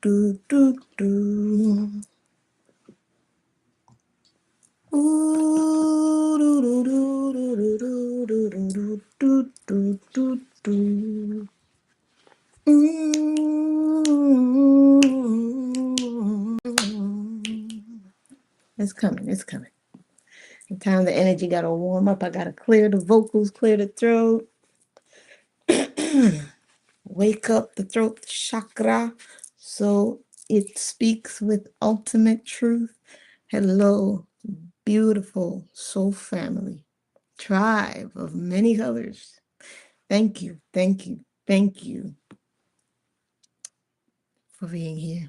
do, do, do. Ooh, do, do, do, do, do, do, do, do, do, do, do. It's coming, it's coming. Time the energy got to warm up. I got to clear the vocals, clear the throat. Wake up the throat chakra so it speaks with ultimate truth. Hello, beautiful soul family, tribe of many others. Thank you, thank you, thank you for being here.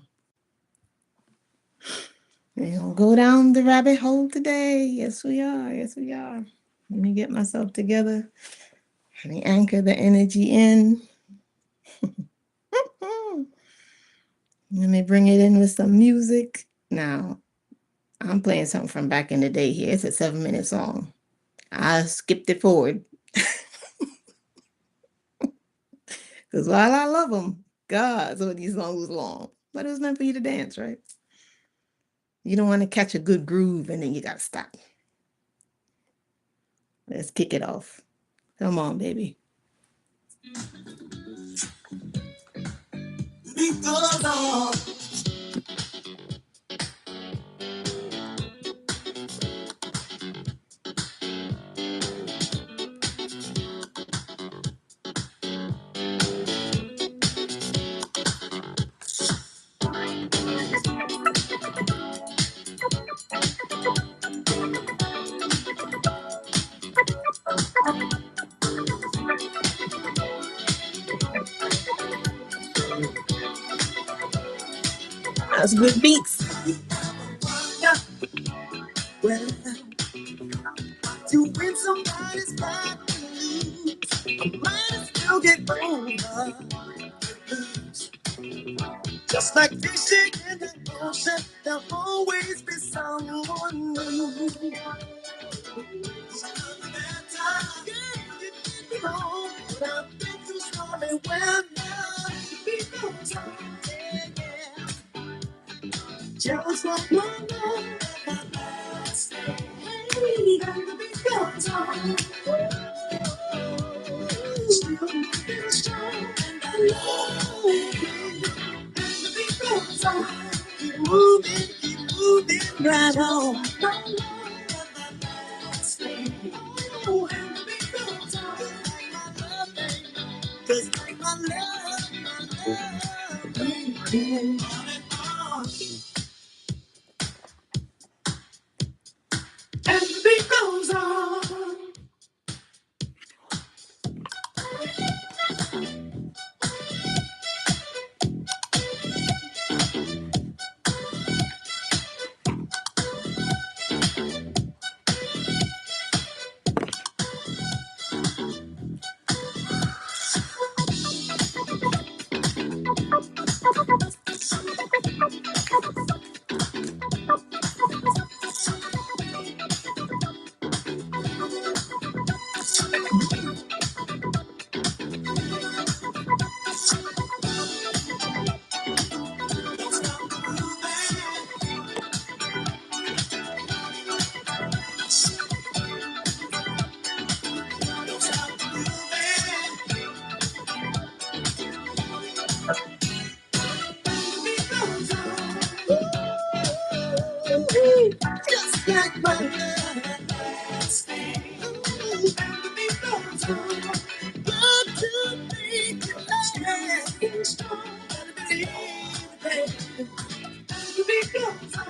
We're going to go down the rabbit hole today. Yes, we are. Yes, we are. Let me get myself together. Let me anchor the energy in. Let me bring it in with some music. Now, I'm playing something from back in the day here. It's a 7-minute song. I skipped it forward. Because while I love them, God, some of these songs was long. But it was meant for you to dance, right? You don't want to catch a good groove and then you got to stop. Let's kick it off. Come on, baby. That's good beats. Well, to win somebody's back, I might still get over. Just like fishing in the ocean, there'll always be someone new. That time, you did me wrong, but I've been through stormy weather. Because just like my love, hey, gonna be good time. Still moving strong, and I love it. Gonna be good time. Keep moving right on. Oh, and be good time. Just like my love, baby. And the beat goes on. Just like my love, stay. And the beat goes on. Got to make it last. Strong and believe, baby. And the beat goes on.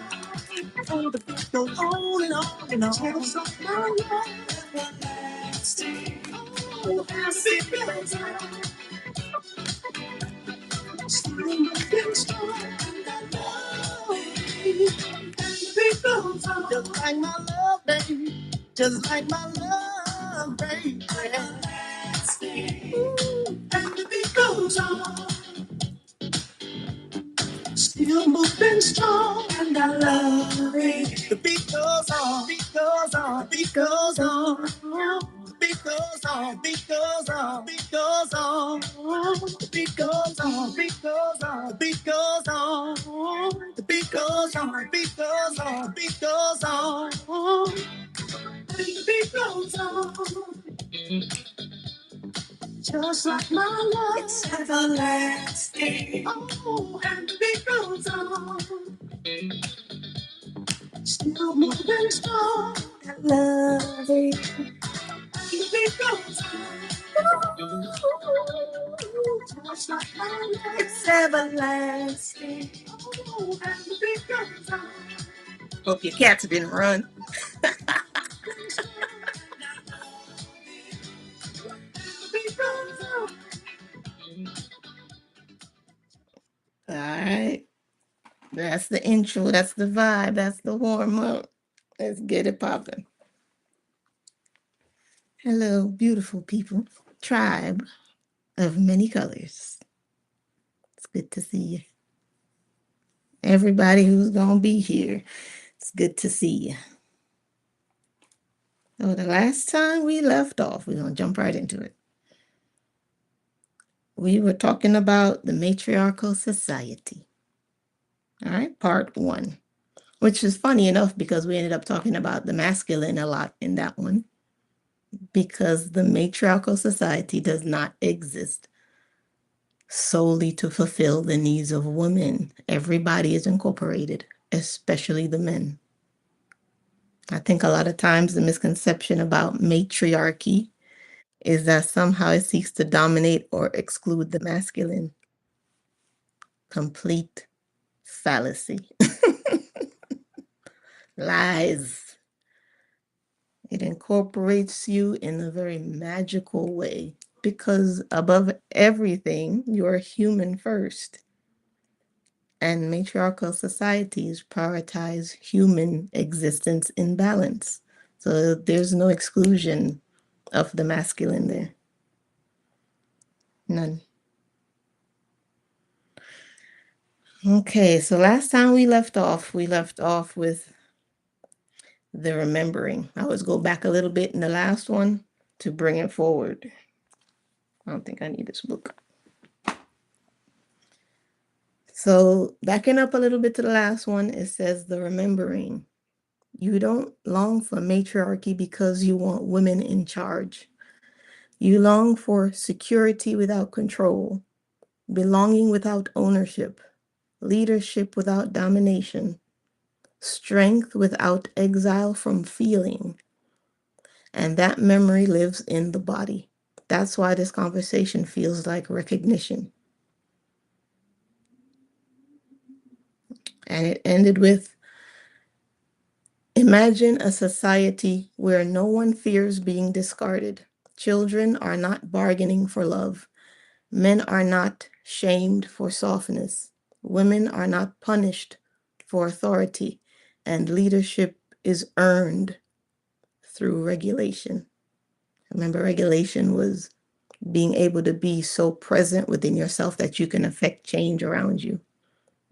Oh, the beat goes on and on and on. Just like my love, stay. Oh, and the beat goes on. Still moving strong and I love it. And the beat goes on. Just like my love, baby. Just like my love, baby. Ooh, and the beat goes on. Still moving strong, and I love it. The beat goes on, beat goes on, beat goes on. The beat goes on, beat goes on, beat goes on, the beat goes on, beat goes on, beat goes on, the beat goes on, beat goes on, beat goes on, the beat goes on. Just like my love, it's everlasting. Oh, and the beat goes on. Still moving strong and loving. The beat goes on. Just like my love, it's everlasting. Oh, and the beat goes on. Hope your cats didn't run. All right. That's the intro. That's the vibe. That's the warm up. Let's get it popping. Hello, beautiful people. Tribe of many colors. It's good to see you. Everybody who's going to be here, it's good to see you. So, the last time we left off, we're going to jump right into it. We were talking about the Matriarchal Society. All right, part 1. Which is funny enough because we ended up talking about the masculine a lot in that one. Because the matriarchal society does not exist solely to fulfill the needs of women. Everybody is incorporated, especially the men. I think a lot of times the misconception about matriarchy is that somehow it seeks to dominate or exclude the masculine. Complete fallacy. Lies. It incorporates you in a very magical way because above everything, you're human first. And matriarchal societies prioritize human existence in balance. So there's no exclusion of the masculine there. None. Okay, so last time we left off with the remembering. I always go back a little bit in the last one to bring it forward. I don't think I need this book. So backing up a little bit to the last one, it says the remembering. You don't long for matriarchy because you want women in charge. You long for security without control, belonging without ownership, leadership without domination, strength without exile from feeling. And that memory lives in the body. That's why this conversation feels like recognition. And it ended with, imagine a society where no one fears being discarded. Children are not bargaining for love. Men are not shamed for softness. Women are not punished for authority. And leadership is earned through regulation. Remember, regulation was being able to be so present within yourself that you can affect change around you.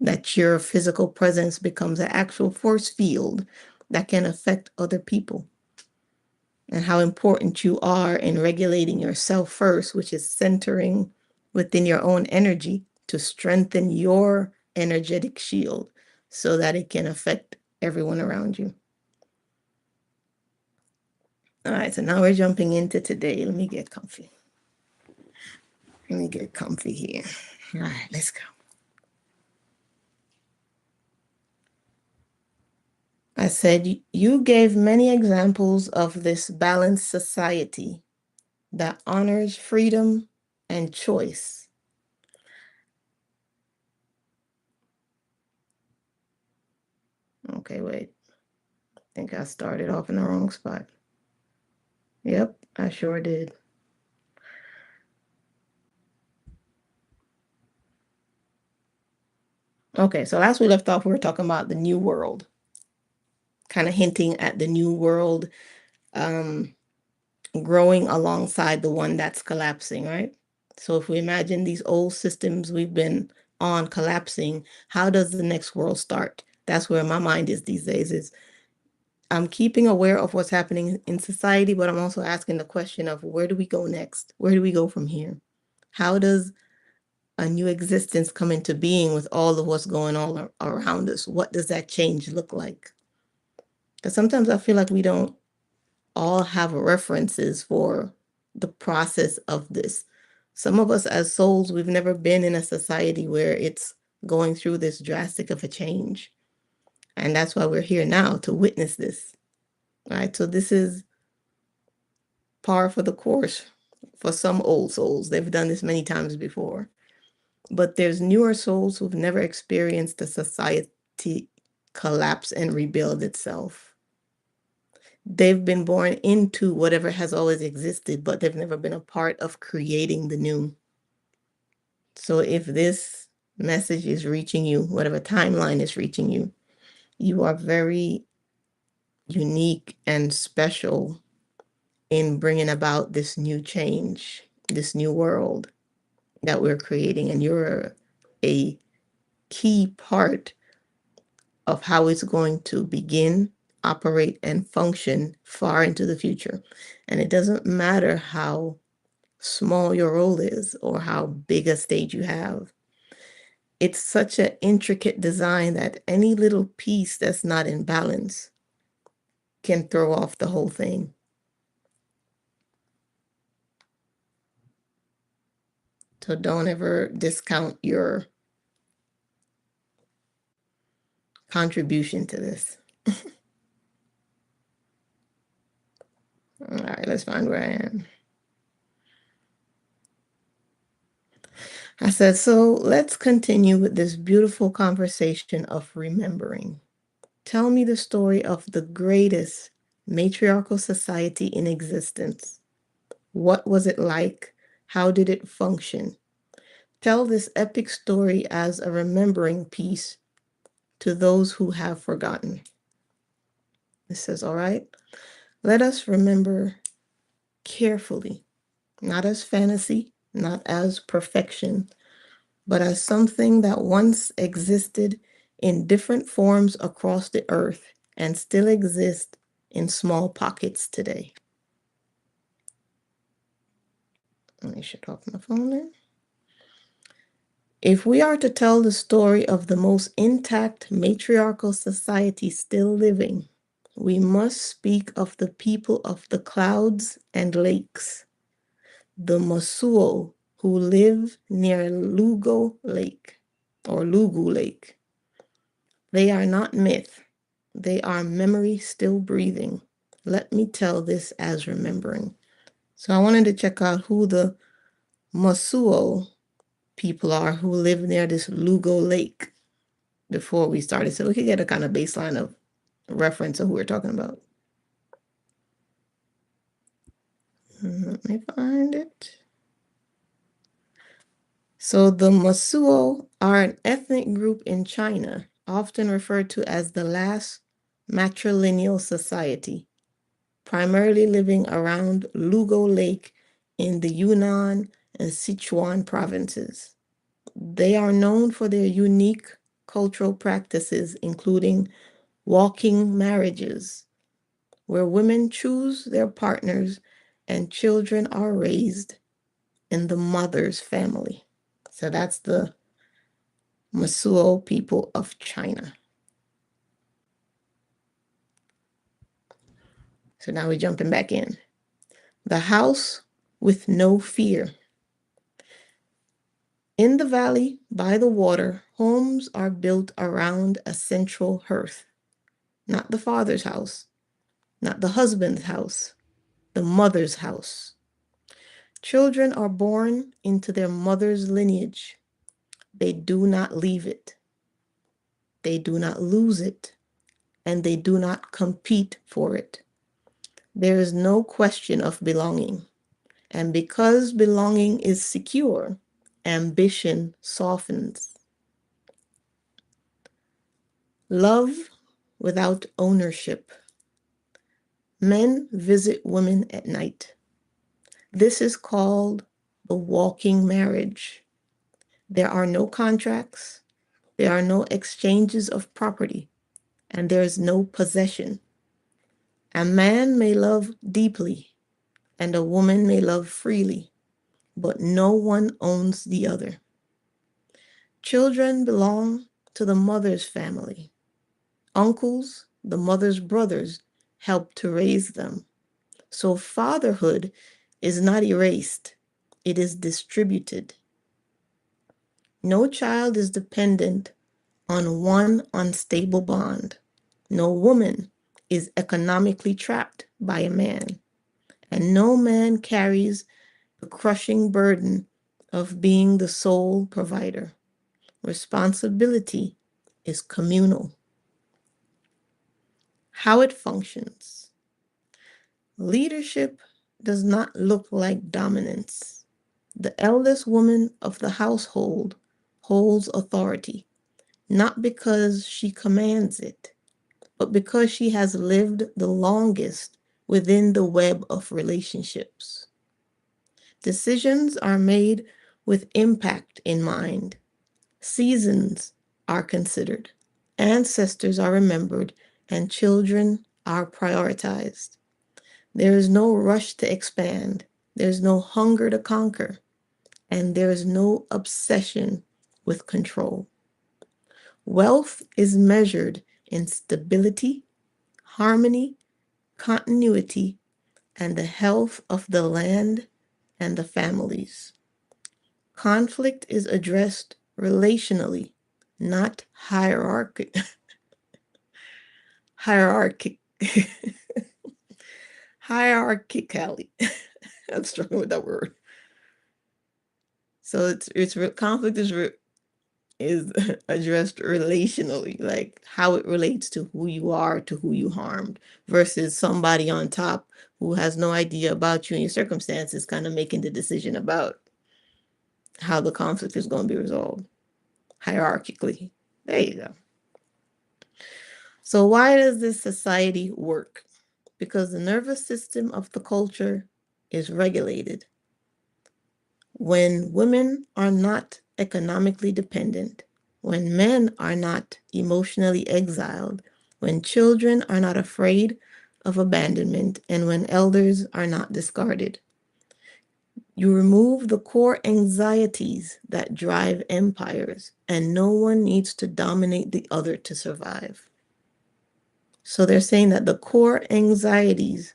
That your physical presence becomes an actual force field that can affect other people. And how important you are in regulating yourself first, which is centering within your own energy to strengthen your energetic shield so that it can affect everyone around you. All right, so now we're jumping into today. Let me get comfy. Here. All right, let's go. I said, you gave many examples of this balanced society that honors freedom and choice. Okay, wait. I think I started off in the wrong spot. Yep, I sure did. Okay, so last we left off, we were talking about the new world, kind of hinting at the new world growing alongside the one that's collapsing, right? So if we imagine these old systems we've been on collapsing, how does the next world start? That's where my mind is these days, is I'm keeping aware of what's happening in society, but I'm also asking the question of where do we go next? Where do we go from here? How does a new existence come into being with all of what's going on around us? What does that change look like? Because sometimes I feel like we don't all have references for the process of this. Some of us as souls, we've never been in a society where it's going through this drastic of a change. And that's why we're here now, to witness this, right? So this is par for the course for some old souls. They've done this many times before. But there's newer souls who've never experienced a society collapse and rebuild itself. They've been born into whatever has always existed, but they've never been a part of creating the new. So if this message is reaching you, whatever timeline is reaching you, you are very unique and special in bringing about this new change, this new world that we're creating. And you're a key part of how it's going to begin, operate, and function far into the future. And it doesn't matter how small your role is or how big a stage you have. It's such an intricate design that any little piece that's not in balance can throw off the whole thing. So don't ever discount your contribution to this. All right, let's find where I am. I said, so let's continue with this beautiful conversation of remembering. Tell me the story of the greatest matriarchal society in existence. What was it like? How did it function? Tell this epic story as a remembering piece to those who have forgotten. It says, all right, let us remember carefully, not as fantasy, not as perfection, but as something that once existed in different forms across the earth and still exists in small pockets today. Let me shut off my phone there. If we are to tell the story of the most intact matriarchal society still living, we must speak of the people of the clouds and lakes, the Mosuo who live near Lugo Lake or Lugu Lake. They are not myth. They are memory still breathing. Let me tell this as remembering. So I wanted to check out who the Mosuo people are who live near this Lugo Lake before we started, so we could get a kind of baseline of reference of who we're talking about. Let me find it. So the Mosuo are an ethnic group in China, often referred to as the last matrilineal society, primarily living around Lugo Lake in the Yunnan and Sichuan provinces. They are known for their unique cultural practices, including walking marriages, where women choose their partners and children are raised in the mother's family. So that's the Mosuo people of China. So now we're jumping back in. The house with no fear. In the valley by the water, homes are built around a central hearth. Not the father's house, not the husband's house, the mother's house. Children are born into their mother's lineage. They do not leave it. They do not lose it. And they do not compete for it. There is no question of belonging. And because belonging is secure, ambition softens. Love without ownership. Men visit women at night. This is called the walking marriage. There are no contracts. There are no exchanges of property. And there is no possession. A man may love deeply, and a woman may love freely, but no one owns the other. Children belong to the mother's family. Uncles, the mother's brothers, help to raise them. So fatherhood is not erased, it is distributed. No child is dependent on one unstable bond. No woman is economically trapped by a man, and no man carries the crushing burden of being the sole provider. Responsibility is communal. How it functions. Leadership does not look like dominance. The eldest woman of the household holds authority, not because she commands it, but because she has lived the longest within the web of relationships. Decisions are made with impact in mind. Seasons are considered. Ancestors are remembered, and children are prioritized. There is no rush to expand. There's no hunger to conquer. And there is no obsession with control. Wealth is measured in stability, harmony, continuity, and the health of the land and the families. Conflict is addressed relationally, not hierarchically. Hierarchically. I'm struggling with that word. So conflict is addressed relationally, like how it relates to who you are, to who you harmed, versus somebody on top who has no idea about you and your circumstances, kind of making the decision about how the conflict is going to be resolved hierarchically. There you go. So why does this society work? Because the nervous system of the culture is regulated. When women are not economically dependent, when men are not emotionally exiled, when children are not afraid of abandonment, and when elders are not discarded. You remove the core anxieties that drive empires, and no one needs to dominate the other to survive. So they're saying that the core anxieties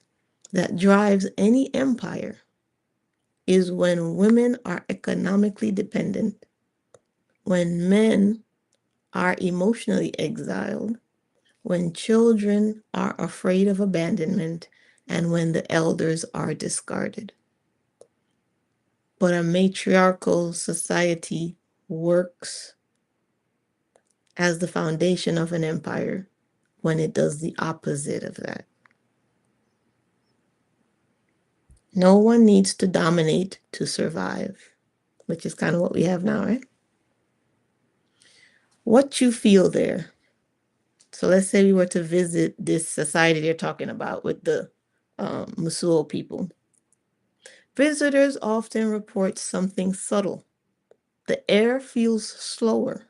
that drives any empire is when women are economically dependent, when men are emotionally exiled, when children are afraid of abandonment, and when the elders are discarded. But a matriarchal society works as the foundation of an empire when it does the opposite of that. No one needs to dominate to survive, which is kind of what we have now, right? What you feel there. So let's say we were to visit this society they're talking about with the Mosuo people. Visitors often report something subtle. The air feels slower.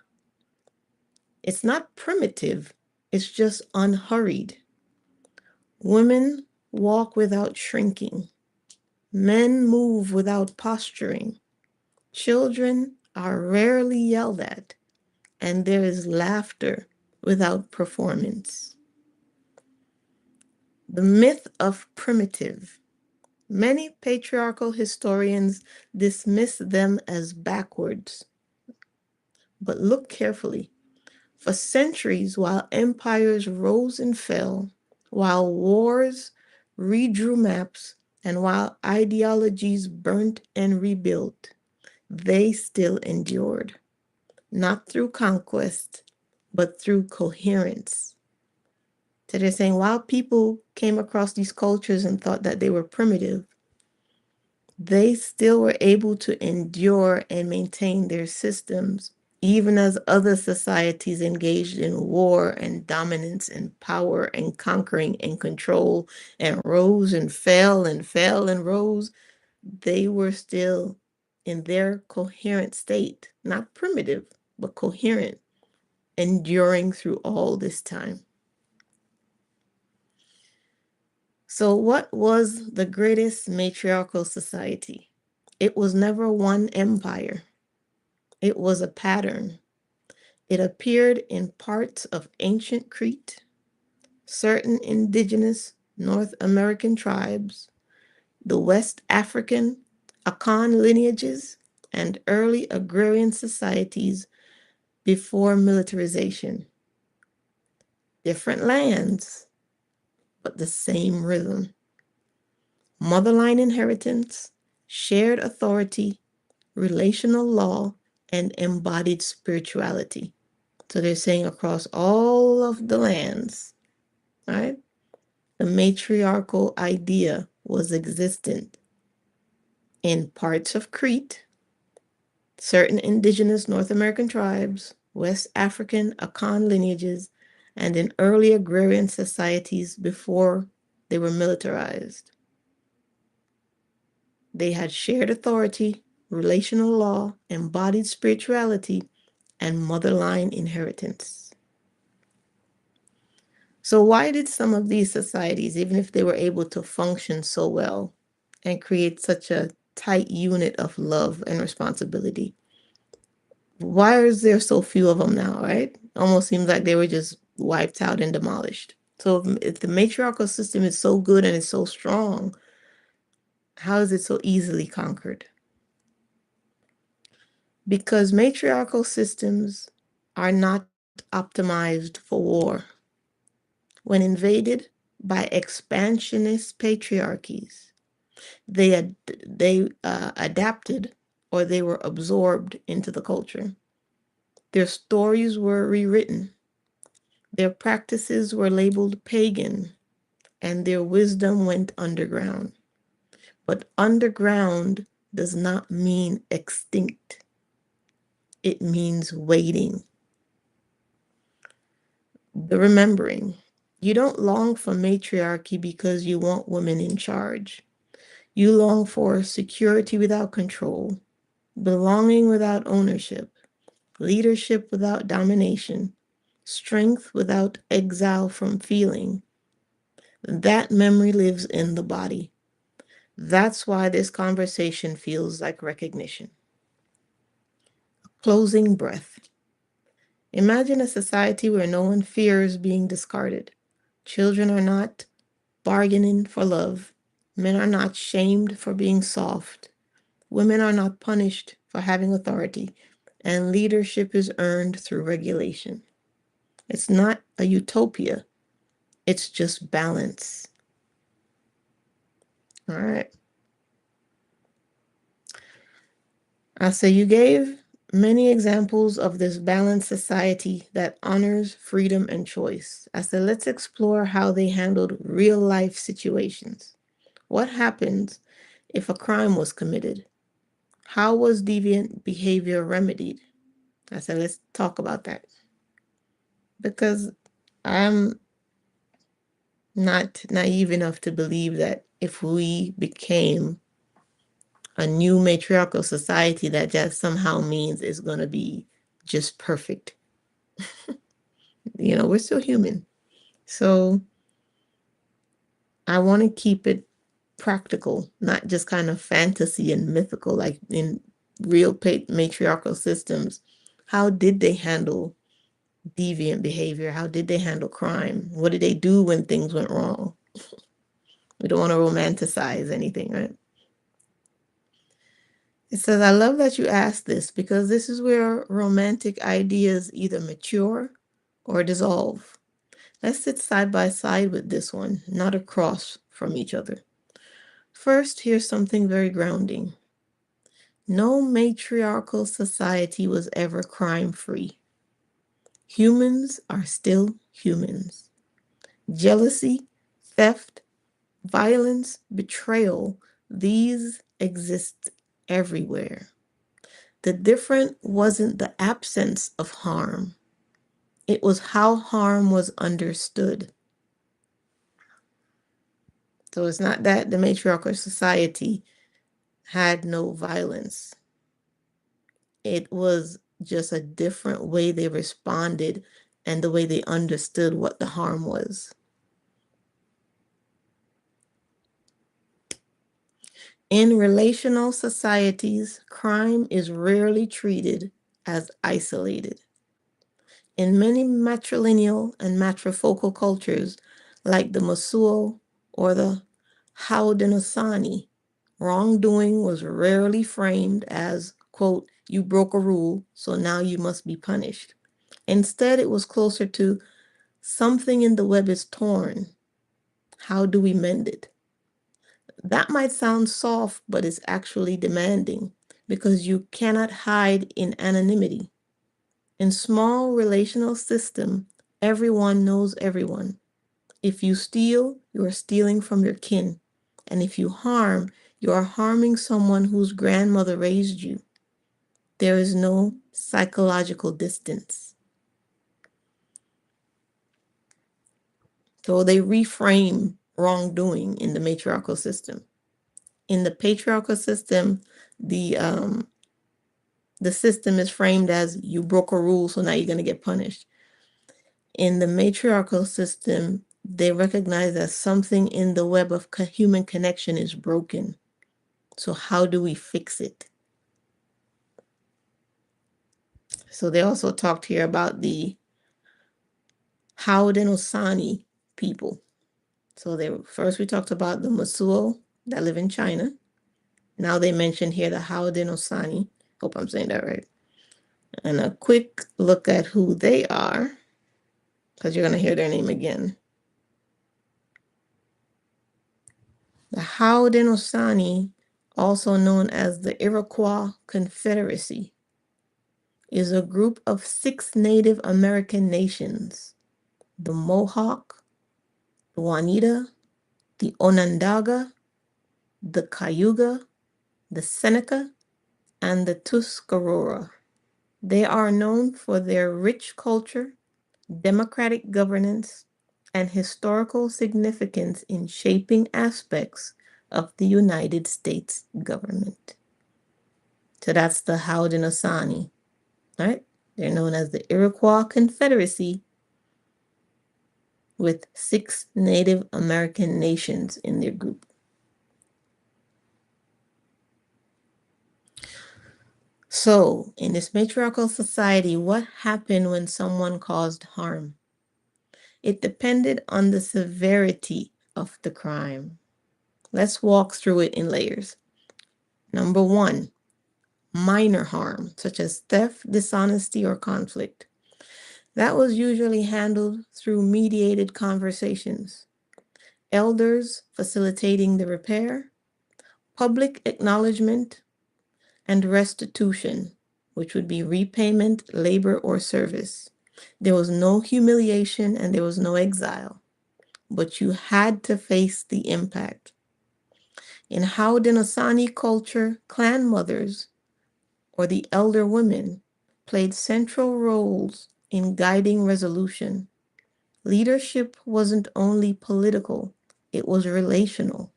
It's not primitive, it's just unhurried. Women walk without shrinking. Men move without posturing. Children are rarely yelled at, and there is laughter without performance. The myth of primitive. Many patriarchal historians dismiss them as backwards. But look carefully. For centuries, while empires rose and fell, while wars redrew maps, and while ideologies burnt and rebuilt, they still endured, not through conquest, but through coherence. So they're saying while people came across these cultures and thought that they were primitive, they still were able to endure and maintain their systems, even as other societies engaged in war and dominance and power and conquering and control and rose and fell and fell and rose. They were still in their coherent state, not primitive, but coherent, enduring through all this time. So, what was the greatest matriarchal society? It was never one empire, it was a pattern. It appeared in parts of ancient Crete, certain indigenous North American tribes, the West African Akan lineages, and early agrarian societies before militarization. Different lands, but the same rhythm. Motherline inheritance, shared authority, relational law, and embodied spirituality. So they're saying across all of the lands, right? The matriarchal idea was existent in parts of Crete, certain indigenous North American tribes, West African Akan lineages, and in early agrarian societies before they were militarized. They had shared authority, relational law, embodied spirituality, and motherline inheritance. So, why did some of these societies, even if they were able to function so well and create such a tight unit of love and responsibility, why is there so few of them now, right? Almost seems like they were just wiped out and demolished. So, if the matriarchal system is so good and it's so strong, how is it so easily conquered? Because matriarchal systems are not optimized for war. When invaded by expansionist patriarchies, they adapted or they were absorbed into the culture. Their stories were rewritten, their practices were labeled pagan, and their wisdom went underground. But underground does not mean extinct, it means waiting. The remembering. You don't long for matriarchy because you want women in charge. You long for security without control, belonging without ownership, leadership without domination, strength without exile from feeling. That memory lives in the body. That's why this conversation feels like recognition. Closing breath. Imagine a society where no one fears being discarded. Children are not bargaining for love. Men are not shamed for being soft. Women are not punished for having authority. And leadership is earned through regulation. It's not a utopia, it's just balance. All right. I say you gave many examples of this balanced society that honors freedom and choice. I said, let's explore how they handled real life situations. What happens if a crime was committed? How was deviant behavior remedied? I said, let's talk about that. Because I'm not naive enough to believe that if we became a new matriarchal society, that just somehow means it's going to be just perfect. We're still human. So I want to keep it practical, not just kind of fantasy and mythical, like in real matriarchal systems. How did they handle deviant behavior? How did they handle crime? What did they do when things went wrong? We don't want to romanticize anything, right? It says, I love that you asked this because this is where romantic ideas either mature or dissolve. Let's sit side by side with this one, not across from each other. First, here's something very grounding. No matriarchal society was ever crime-free. Humans are still humans. Jealousy, theft, violence, betrayal, these exist everywhere. The difference wasn't the absence of harm. It was how harm was understood. So it's not that the matriarchal society had no violence. It was just a different way they responded and the way they understood what the harm was. In relational societies, crime is rarely treated as isolated. In many matrilineal and matrifocal cultures, like the Mosuo or the Haudenosaunee, wrongdoing was rarely framed as, quote, you broke a rule, so now you must be punished. Instead, it was closer to something in the web is torn. How do we mend it? That might sound soft, but it's actually demanding because you cannot hide in anonymity. In small relational system, everyone knows everyone. If you steal, you are stealing from your kin. And if you harm, you are harming someone whose grandmother raised you. There is no psychological distance. So they reframe wrongdoing in the matriarchal system. In the patriarchal system, the system is framed as you broke a rule, so now you're going to get punished. In the matriarchal system, they recognize that something in the web of human connection is broken. So how do we fix it? So they also talked here about the Haudenosaunee people. So first we talked about the Mosuo that live in China. Now they mention here the Haudenosaunee. Hope I'm saying that right. And a quick look at who they are, because you're going to hear their name again. The Haudenosaunee, also known as the Iroquois Confederacy, is a group of 6 Native American nations: the Mohawk, the Oneida, the Onondaga, the Cayuga, the Seneca, and the Tuscarora. They are known for their rich culture, democratic governance, and historical significance in shaping aspects of the United States government. So that's the Haudenosaunee, right? They're known as the Iroquois Confederacy with 6 Native American nations in their group. So, in this matriarchal society, what happened when someone caused harm? It depended on the severity of the crime. Let's walk through it in layers. Number 1, minor harm, such as theft, dishonesty, or conflict. That was usually handled through mediated conversations, elders facilitating the repair, public acknowledgement, and restitution, which would be repayment, labor, or service. There was no humiliation and there was no exile, but you had to face the impact. In Haudenosaunee culture, clan mothers, or the elder women, played central roles in guiding resolution. Leadership wasn't only political, it was relational.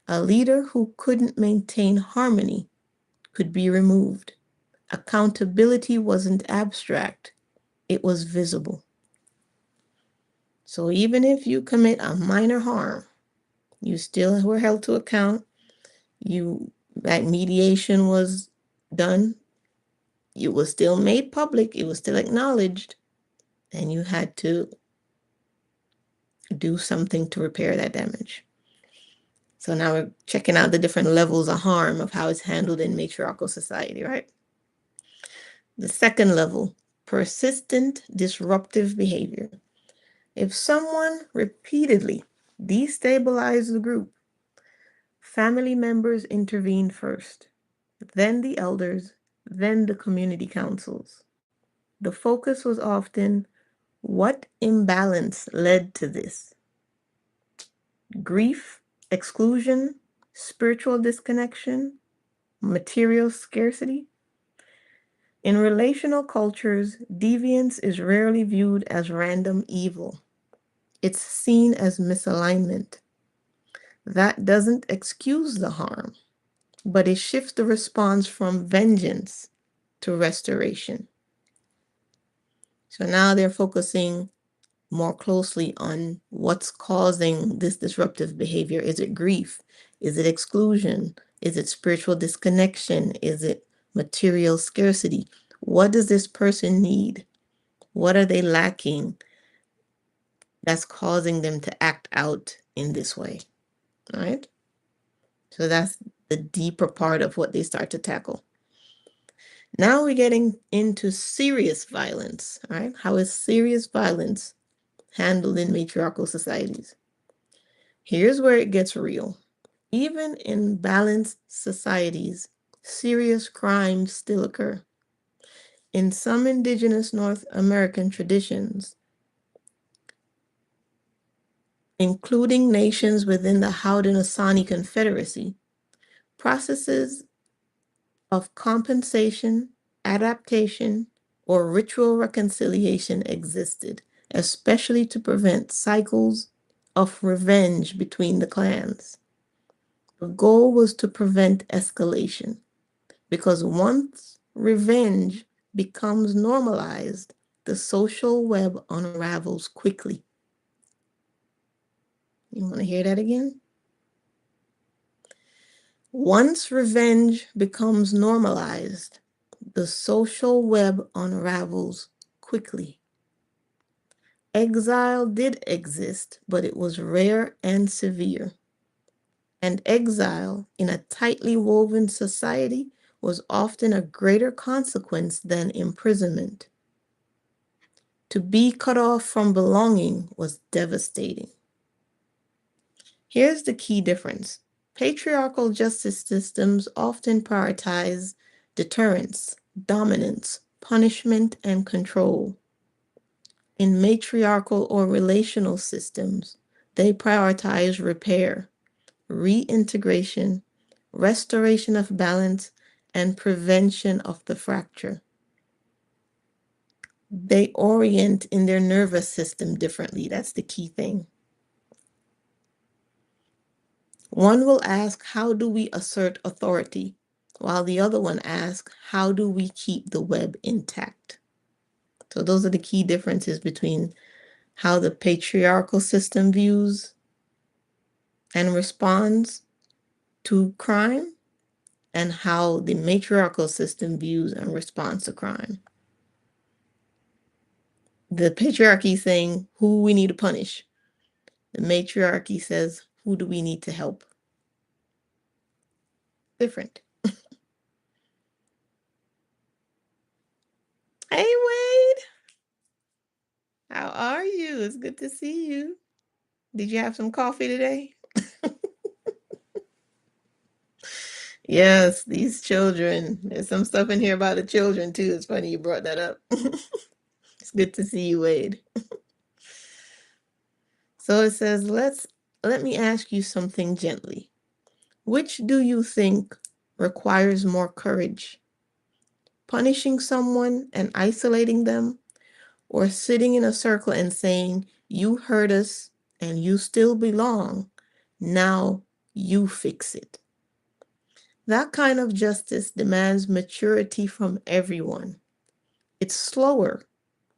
A leader who couldn't maintain harmony could be removed. Accountability wasn't abstract, it was visible. So even if you commit a minor harm, you still were held to account. That mediation was done. It was still made public. It was still acknowledged. And you had to do something to repair that damage. So now we're checking out the different levels of harm of how it's handled in matriarchal society, right? The second level, persistent disruptive behavior. If someone repeatedly destabilized the group, family members intervened first, then the elders, then the community councils. The focus was often what imbalance led to this? Grief, exclusion, spiritual disconnection, material scarcity. In relational cultures, deviance is rarely viewed as random evil. It's seen as misalignment. That doesn't excuse the harm, but it shifts the response from vengeance to restoration. So now they're focusing more closely on what's causing this disruptive behavior. Is it grief? Is it exclusion? Is it spiritual disconnection? Is it material scarcity? What does this person need? What are they lacking that's causing them to act out in this way? All right. So that's the deeper part of what they start to tackle. Now we're getting into serious violence. All right. How is serious violence handled in matriarchal societies? Here's where it gets real. Even in balanced societies, serious crimes still occur. In some indigenous North American traditions, including nations within the Haudenosaunee Confederacy, processes of compensation, adaptation, or ritual reconciliation existed, especially to prevent cycles of revenge between the clans. The goal was to prevent escalation, because once revenge becomes normalized, the social web unravels quickly. You want to hear that again? Once revenge becomes normalized, the social web unravels quickly. Exile did exist, but it was rare and severe. And exile in a tightly woven society was often a greater consequence than imprisonment. To be cut off from belonging was devastating. Here's the key difference. Patriarchal justice systems often prioritize deterrence, dominance, punishment, and control. In matriarchal or relational systems, they prioritize repair, reintegration, restoration of balance, and prevention of the fracture. They orient in their nervous system differently. That's the key thing. One will ask, how do we assert authority? While the other one asks, how do we keep the web intact? So those are the key differences between how the patriarchal system views and responds to crime and how the matriarchal system views and responds to crime. The patriarchy saying who we need to punish. The matriarchy says who do we need to help. Different. Hey Wade, how are you? It's good to see you. Did you have some coffee today? Yes, these children. There's some stuff in here about the children too. It's funny you brought that up. It's good to see you, Wade. So it says, let me ask you something gently. Which do you think requires more courage? Punishing someone and isolating them, or sitting in a circle and saying, you hurt us and you still belong. Now you fix it. That kind of justice demands maturity from everyone. It's slower.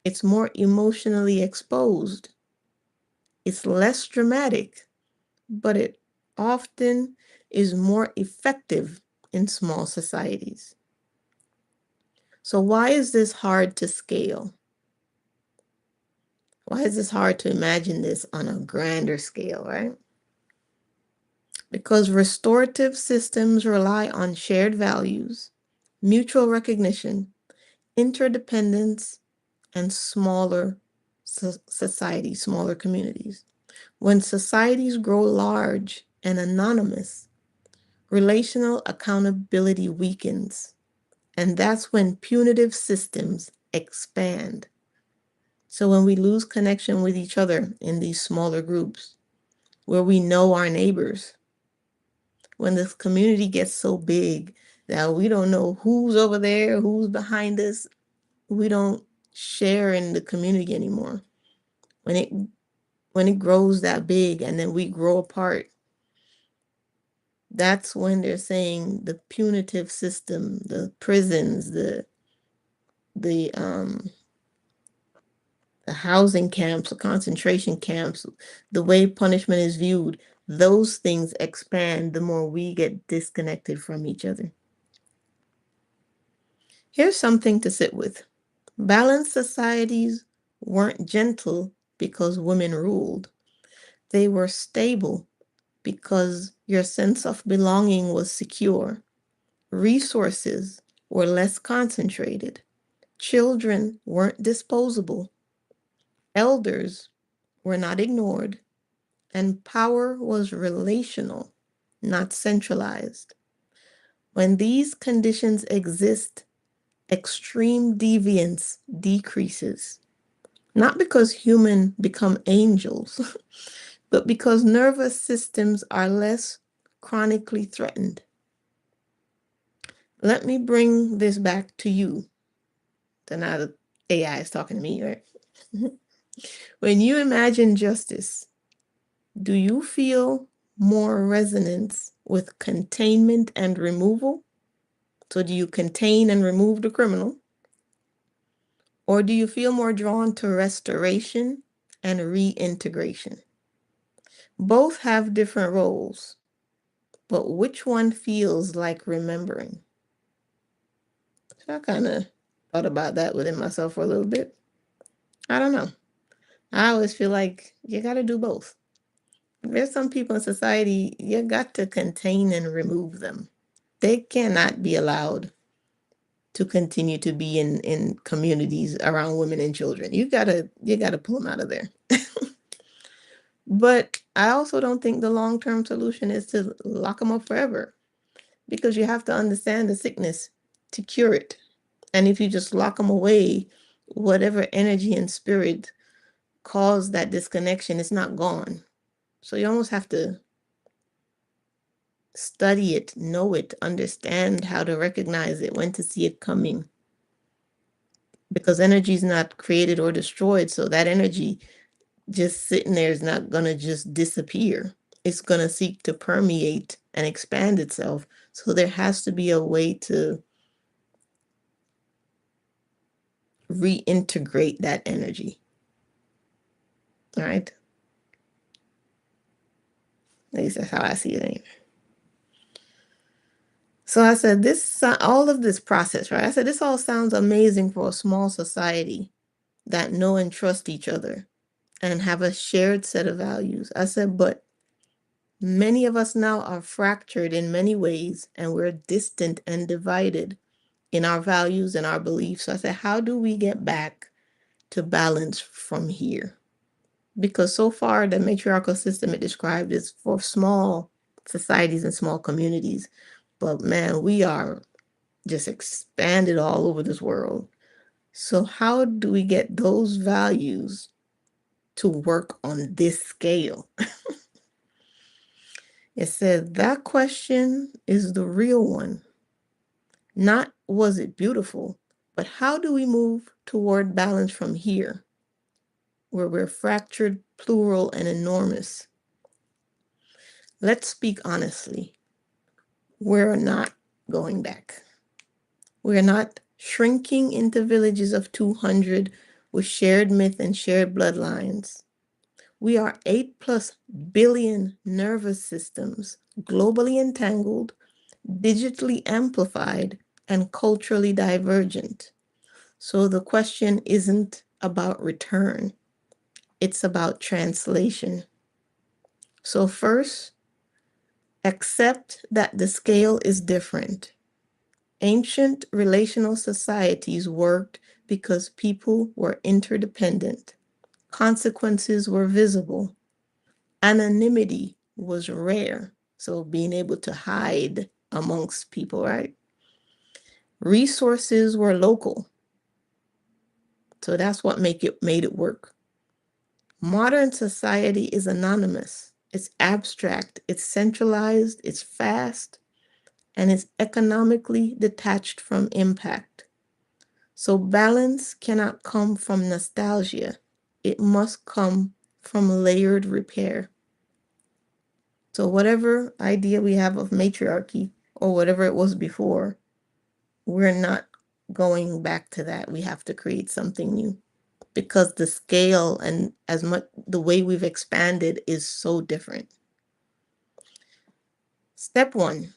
It's more emotionally exposed. It's less dramatic, but it often is more effective in small societies. So why is this hard to scale? Why is this hard to imagine this on a grander scale, right? Because restorative systems rely on shared values, mutual recognition, interdependence, and smaller societies, smaller communities. When societies grow large and anonymous, relational accountability weakens, and that's when punitive systems expand. So when we lose connection with each other in these smaller groups, where we know our neighbors, when this community gets so big that we don't know who's over there, who's behind us, we don't share in the community anymore. When it grows that big and then we grow apart, that's when they're saying the punitive system, the prisons, the housing camps, the concentration camps, the way punishment is viewed, those things expand the more we get disconnected from each other. Here's something to sit with. Balanced societies weren't gentle because women ruled. They were stable because your sense of belonging was secure. Resources were less concentrated. Children weren't disposable. Elders were not ignored. And power was relational, not centralized. When these conditions exist, extreme deviance decreases, not because humans become angels, but because nervous systems are less chronically threatened. Let me bring this back to you. So now the AI is talking to me, right? When you imagine justice, do you feel more resonance with containment and removal? So do you contain and remove the criminal? Or do you feel more drawn to restoration and reintegration? Both have different roles, but which one feels like remembering? So I kind of thought about that within myself for a little bit. I don't know. I always feel like you got to do both. There's some people in society, you got to contain and remove them. They cannot be allowed to continue to be in communities around women and children. You gotta pull them out of there. But I also don't think the long-term solution is to lock them up forever, because you have to understand the sickness to cure it. And if you just lock them away, whatever energy and spirit caused that disconnection, it's not gone. So you almost have to study it, know it, understand how to recognize it, when to see it coming. Because energy is not created or destroyed. So that energy just sitting there is not going to just disappear. It's going to seek to permeate and expand itself. So there has to be a way to reintegrate that energy. All right. At least that's how I see it anyway. So I said, all of this process, right? I said, this all sounds amazing for a small society that know and trust each other and have a shared set of values. I said, but many of us now are fractured in many ways, and we're distant and divided in our values and our beliefs. So I said, how do we get back to balance from here? Because so far, the matriarchal system it described is for small societies and small communities. But man, we are just expanded all over this world. So how do we get those values to work on this scale? It said that question is the real one. Not was it beautiful, but how do we move toward balance from here, where we're fractured, plural, and enormous? Let's speak honestly. We're not going back. We're not shrinking into villages of 200 with shared myth and shared bloodlines. We are 8+ billion nervous systems, globally entangled, digitally amplified, and culturally divergent. So the question isn't about return, it's about translation. So first, accept that the scale is different. Ancient relational societies worked because people were interdependent. Consequences were visible. Anonymity was rare. So being able to hide amongst people, right? Resources were local. So that's what made it work. Modern society is anonymous. It's abstract, it's centralized, it's fast, and it's economically detached from impact. So balance cannot come from nostalgia. It must come from layered repair. So whatever idea we have of matriarchy or whatever it was before, we're not going back to that. We have to create something new, because the scale and as much the way we've expanded is so different. Step 1,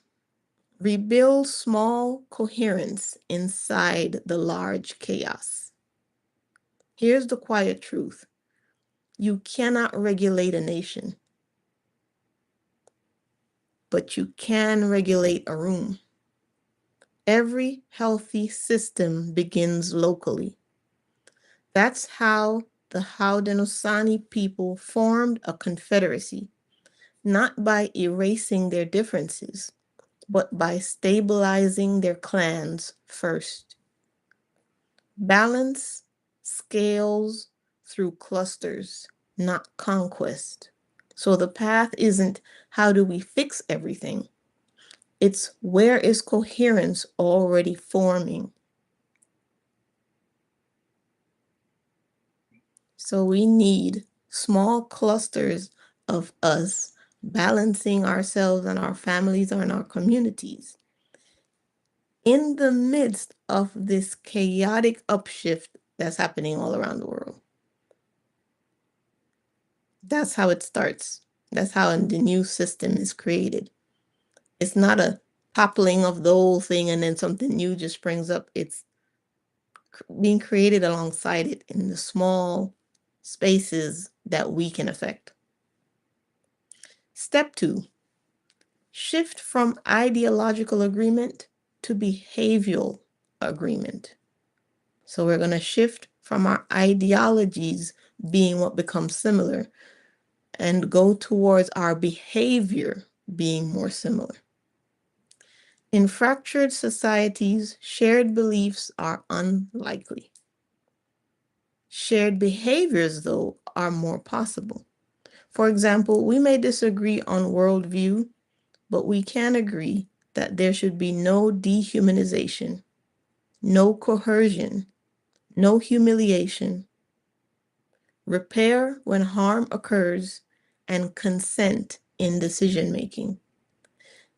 rebuild small coherence inside the large chaos. Here's the quiet truth. You cannot regulate a nation, but you can regulate a room. Every healthy system begins locally. That's how the Haudenosaunee people formed a confederacy, not by erasing their differences, but by stabilizing their clans first. Balance scales through clusters, not conquest. So the path isn't how do we fix everything? It's where is coherence already forming? So we need small clusters of us balancing ourselves and our families and our communities in the midst of this chaotic upshift that's happening all around the world. That's how it starts. That's how the new system is created. It's not a toppling of the old thing and then something new just springs up. It's being created alongside it in the small spaces that we can affect. Step 2, shift from ideological agreement to behavioral agreement. So we're going to shift from our ideologies being what becomes similar and go towards our behavior being more similar. In fractured societies, shared beliefs are unlikely. Shared behaviors, though, are more possible. For example, we may disagree on worldview, but we can agree that there should be no dehumanization, no coercion, no humiliation, repair when harm occurs, and consent in decision-making.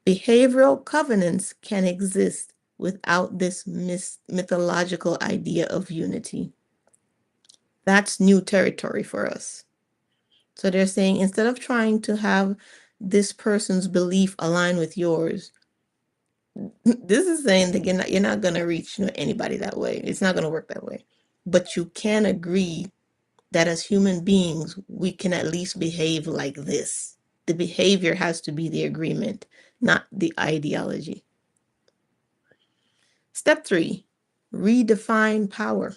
Behavioral covenants can exist without this mythological idea of unity. That's new territory for us. So they're saying instead of trying to have this person's belief align with yours, this is saying that you're not going to reach anybody that way. It's not going to work that way. But you can agree that as human beings, we can at least behave like this. The behavior has to be the agreement, not the ideology. Step 3, redefine power.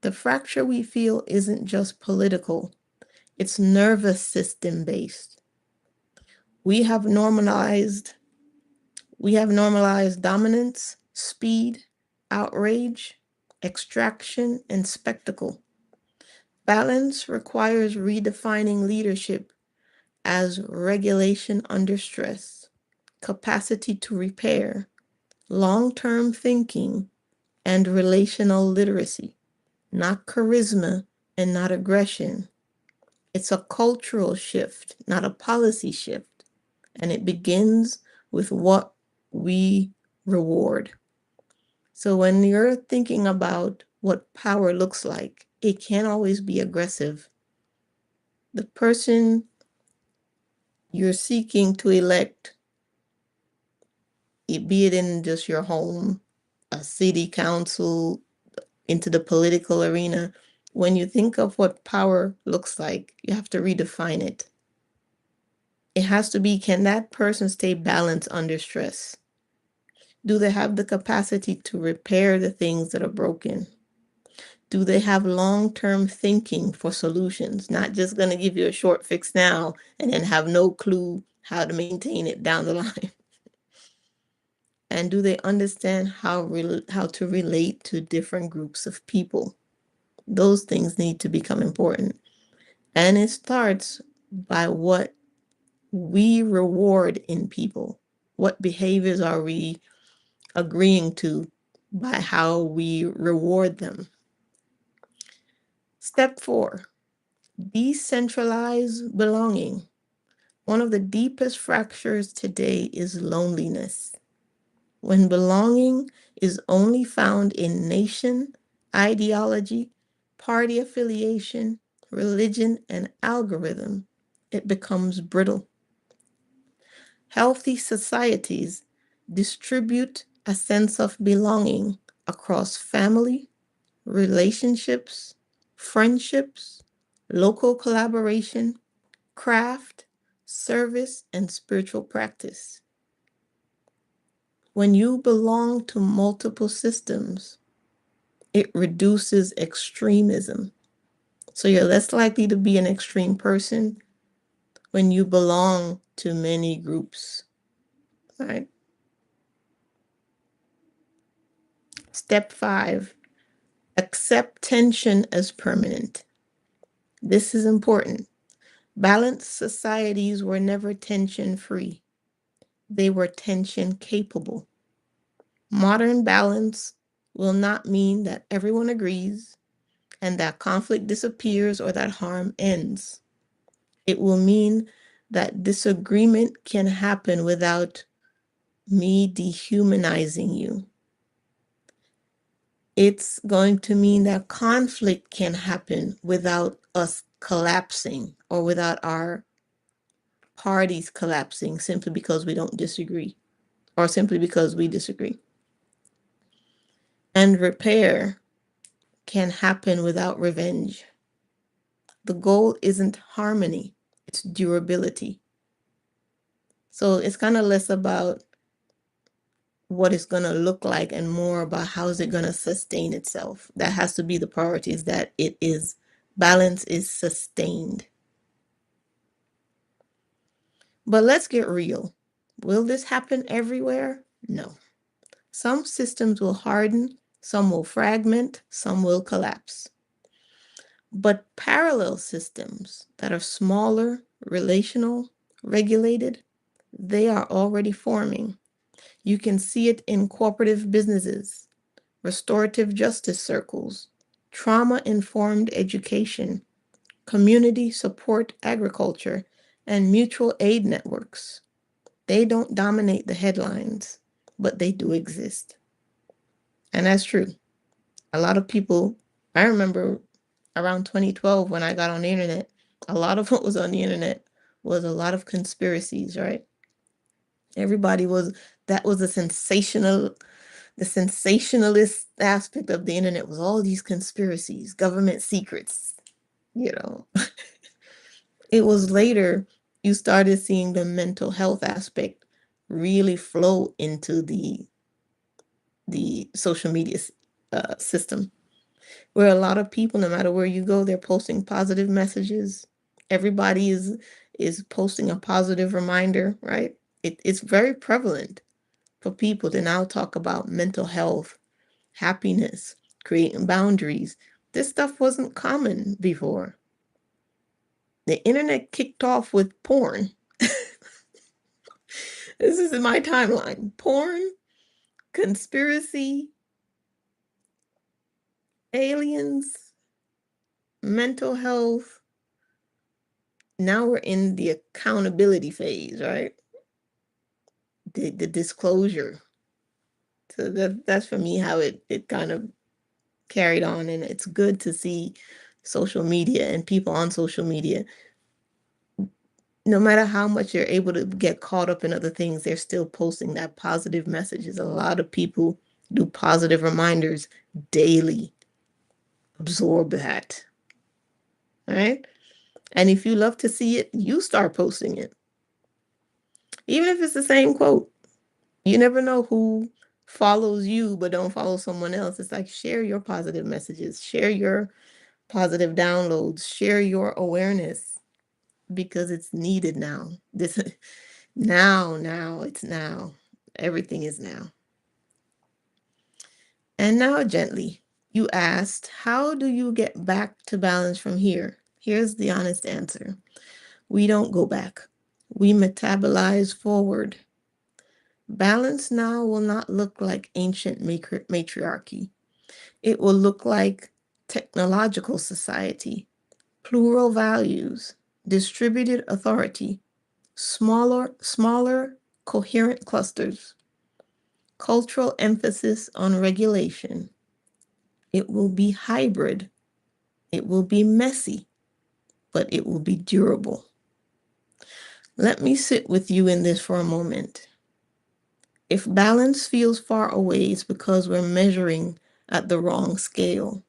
The fracture we feel isn't just political, it's nervous system based. We have normalized dominance, speed, outrage, extraction, and spectacle. Balance requires redefining leadership as regulation under stress, capacity to repair, long-term thinking, and relational literacy, not charisma and not aggression. It's a cultural shift, not a policy shift, and it begins with what we reward. So when you're thinking about what power looks like, it can't always be aggressive. The person you're seeking to elect, be it in just your home, a city council, into the political arena, when you think of what power looks like, you have to redefine it. It has to be, can that person stay balanced under stress? Do they have the capacity to repair the things that are broken? Do they have long-term thinking for solutions? Not just going to give you a short fix now and then have no clue how to maintain it down the line. And do they understand how to relate to different groups of people? Those things need to become important. And it starts by what we reward in people. What behaviors are we agreeing to by how we reward them? Step 4, decentralize belonging. One of the deepest fractures today is loneliness. When belonging is only found in nation, ideology, party affiliation, religion, and algorithm, it becomes brittle. Healthy societies distribute a sense of belonging across family, relationships, friendships, local collaboration, craft, service, and spiritual practice. When you belong to multiple systems, it reduces extremism. So you're less likely to be an extreme person when you belong to many groups, right? Step 5, accept tension as permanent. This is important. Balanced societies were never tension free, they were tension capable. Modern balance will not mean that everyone agrees and that conflict disappears or that harm ends. It will mean that disagreement can happen without me dehumanizing you. It's going to mean that conflict can happen without us collapsing or without our parties collapsing simply because we don't disagree or simply because we disagree. And repair can happen without revenge. The goal isn't harmony, it's durability. So it's kind of less about what it's going to look like and more about how is it going to sustain itself. That has to be the priority, is that it is balance is sustained. But let's get real. Will this happen everywhere? No. Some systems will harden, some will fragment, some will collapse. But parallel systems that are smaller, relational, regulated, they are already forming. You can see it in cooperative businesses, restorative justice circles, trauma-informed education, community support agriculture, and mutual aid networks. They don't dominate the headlines, but they do exist. And that's true. A lot of people, I remember around 2012 when I got on the internet, a lot of what was on the internet was a lot of conspiracies, right? Everybody was, that was the sensationalist aspect of the internet was all these conspiracies, government secrets, you know. It was later you started seeing the mental health aspect really flow into the social media system, where a lot of people, no matter where you go, they're posting positive messages. Everybody is posting a positive reminder, right? It's very prevalent for people to now talk about mental health, happiness, creating boundaries. This stuff wasn't common before. The internet kicked off with porn. This is in my timeline. Porn, conspiracy, aliens, mental health. Now we're in the accountability phase, right? The disclosure. So that's for me how it kind of carried on. And it's good to see social media and people on social media, no matter how much you're able to get caught up in other things, they're still posting that positive messages. A lot of people do positive reminders daily. Absorb that. All right. And if you love to see it, you start posting it. Even if it's the same quote. You never know who follows you but don't follow someone else. It's like, share your positive messages, share your positive downloads, share your awareness, because it's needed now. This now, it's now. Everything is now. And now, gently, you asked, how do you get back to balance from here? Here's the honest answer. We don't go back. We metabolize forward. Balance now will not look like ancient matriarchy. It will look like technological society, plural values, distributed authority, smaller coherent clusters, cultural emphasis on regulation. It will be hybrid. It will be messy, but it will be durable. Let me sit with you in this for a moment. If balance feels far away, it's because we're measuring at the wrong scale.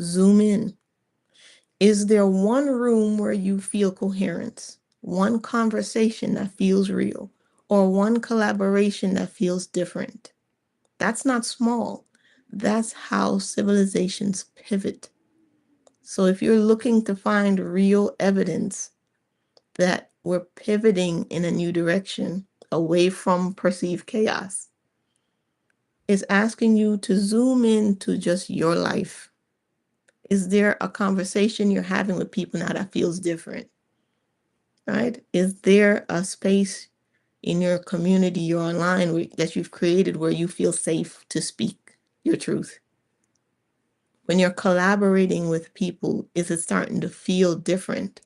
Zoom in. Is there one room where you feel coherence, one conversation that feels real, or one collaboration that feels different? That's not small. That's how civilizations pivot. So if you're looking to find real evidence that we're pivoting in a new direction away from perceived chaos, it's asking you to zoom in to just your life. Is there a conversation you're having with people now that feels different? Right? Is there a space in your community or online that you've created where you feel safe to speak your truth? When you're collaborating with people, is it starting to feel different?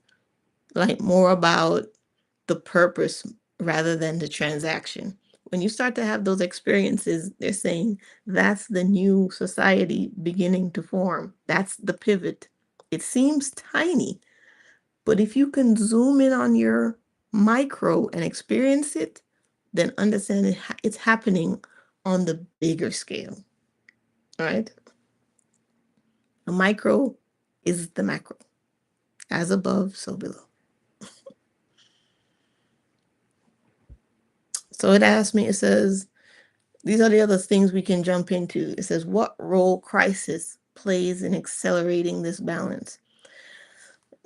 Like more about the purpose rather than the transaction? When you start to have those experiences, they're saying that's the new society beginning to form. That's the pivot. It seems tiny, but if you can zoom in on your micro and experience it, then understand it's happening on the bigger scale. All right. A micro is the macro. As above, so below. So it asks me, it says, these are the other things we can jump into. It says, what role crisis plays in accelerating this balance?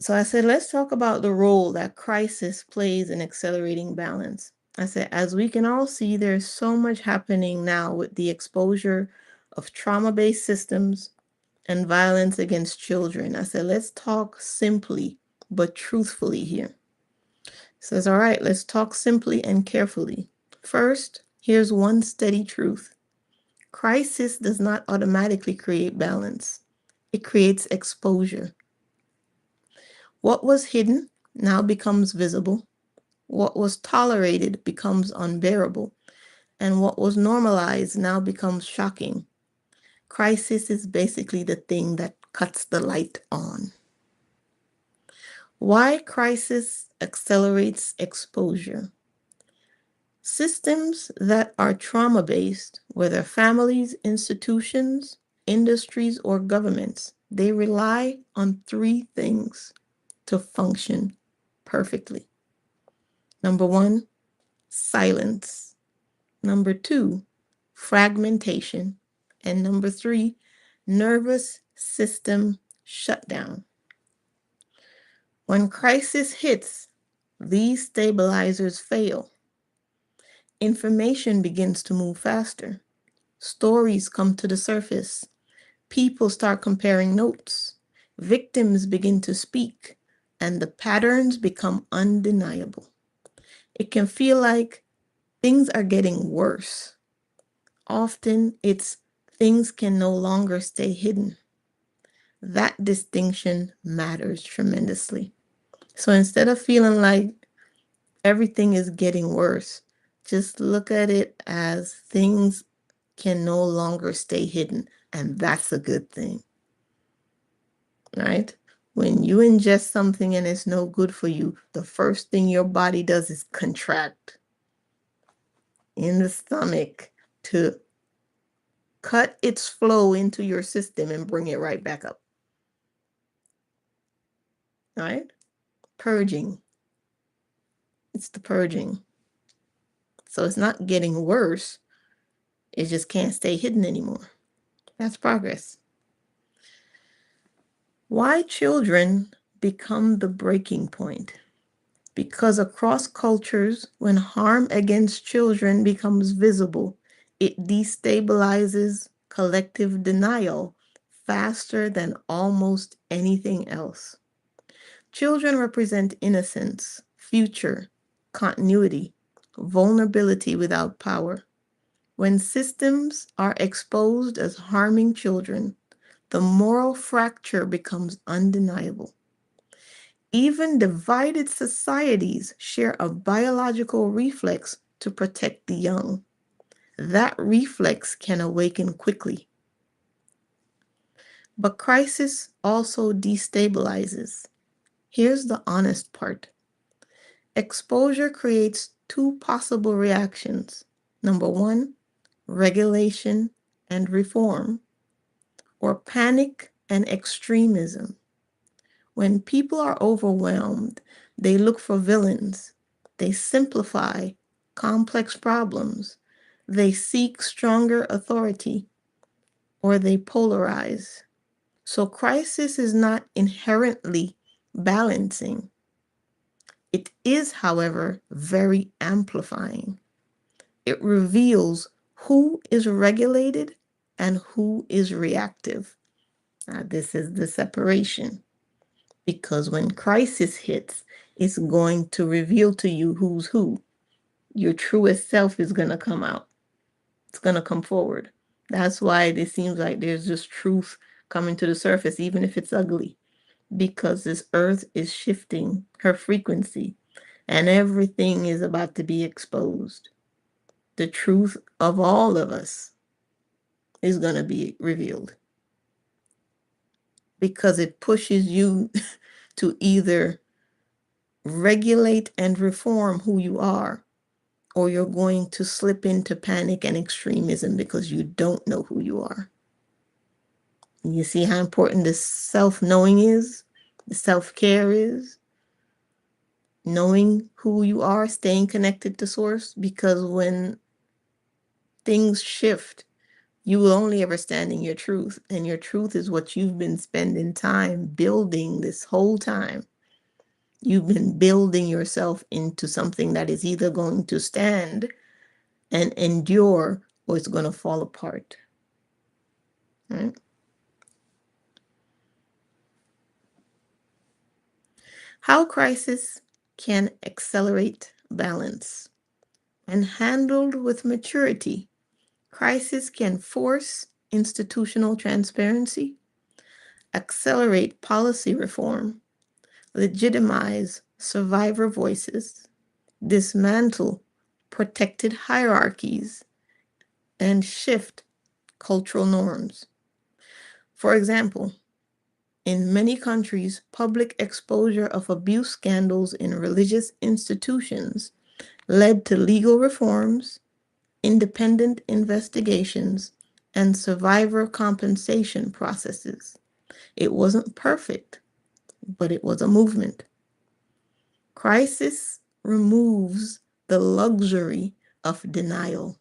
So I said, let's talk about the role that crisis plays in accelerating balance. I said, as we can all see, there's so much happening now with the exposure of trauma-based systems and violence against children. I said, let's talk simply but truthfully here. It says, all right, let's talk simply and carefully. First, here's one steady truth. Crisis does not automatically create balance. It creates exposure. What was hidden now becomes visible. What was tolerated becomes unbearable. And what was normalized now becomes shocking. Crisis is basically the thing that cuts the light on. Why crisis accelerates exposure? Systems that are trauma-based, whether families, institutions, industries, or governments, they rely on three things to function perfectly. Number one, silence. Number two, fragmentation. And number three, nervous system shutdown. When crisis hits, these stabilizers fail. Information begins to move faster. Stories come to the surface. People start comparing notes. Victims begin to speak, and the patterns become undeniable. It can feel like things are getting worse. Often it's things can no longer stay hidden. That distinction matters tremendously. So instead of feeling like everything is getting worse, just look at it as things can no longer stay hidden, and that's a good thing. Right? When you ingest something and it's no good for you, the first thing your body does is contract in the stomach to cut its flow into your system and bring it right back up. All right? Purging. It's the purging. So it's not getting worse. It just can't stay hidden anymore. That's progress. Why children become the breaking point? Because across cultures, when harm against children becomes visible, it destabilizes collective denial faster than almost anything else. Children represent innocence, future, continuity, vulnerability without power. When systems are exposed as harming children, the moral fracture becomes undeniable. Even divided societies share a biological reflex to protect the young. That reflex can awaken quickly. But crisis also destabilizes. Here's the honest part. Exposure creates two possible reactions. Number one, regulation and reform, or panic and extremism. When people are overwhelmed, they look for villains. They simplify complex problems. They seek stronger authority, or they polarize. So crisis is not inherently balancing. It is, however, very amplifying. It reveals who is regulated and who is reactive. Now, this is the separation, because when crisis hits, it's going to reveal to you who's who. Your truest self is going to come out. It's going to come forward. That's why it seems like there's just truth coming to the surface, even if it's ugly, because this earth is shifting her frequency and everything is about to be exposed. The truth of all of us is going to be revealed, because it pushes you to either regulate and reform who you are, or you're going to slip into panic and extremism because you don't know who you are. You see how important this self-knowing is, the self-care is, knowing who you are, staying connected to source, because when things shift, you will only ever stand in your truth, and your truth is what you've been spending time building this whole time. You've been building yourself into something that is either going to stand and endure, or it's going to fall apart. Right? How crisis can accelerate balance. When handled with maturity, crisis can force institutional transparency, accelerate policy reform, legitimize survivor voices, dismantle protected hierarchies, and shift cultural norms. For example, in many countries, public exposure of abuse scandals in religious institutions led to legal reforms, independent investigations, and survivor compensation processes. It wasn't perfect, but it was a movement. Crisis removes the luxury of denial.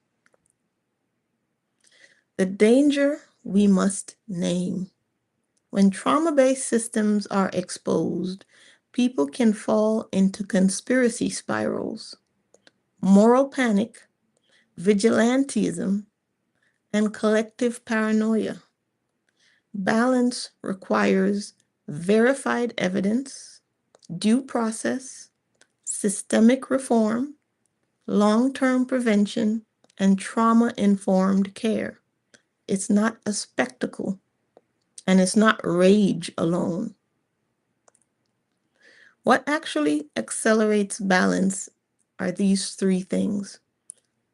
The danger we must name. When trauma-based systems are exposed, people can fall into conspiracy spirals, moral panic, vigilantism, and collective paranoia. Balance requires verified evidence, due process, systemic reform, long-term prevention, and trauma-informed care. It's not a spectacle, and it's not rage alone. What actually accelerates balance are these three things.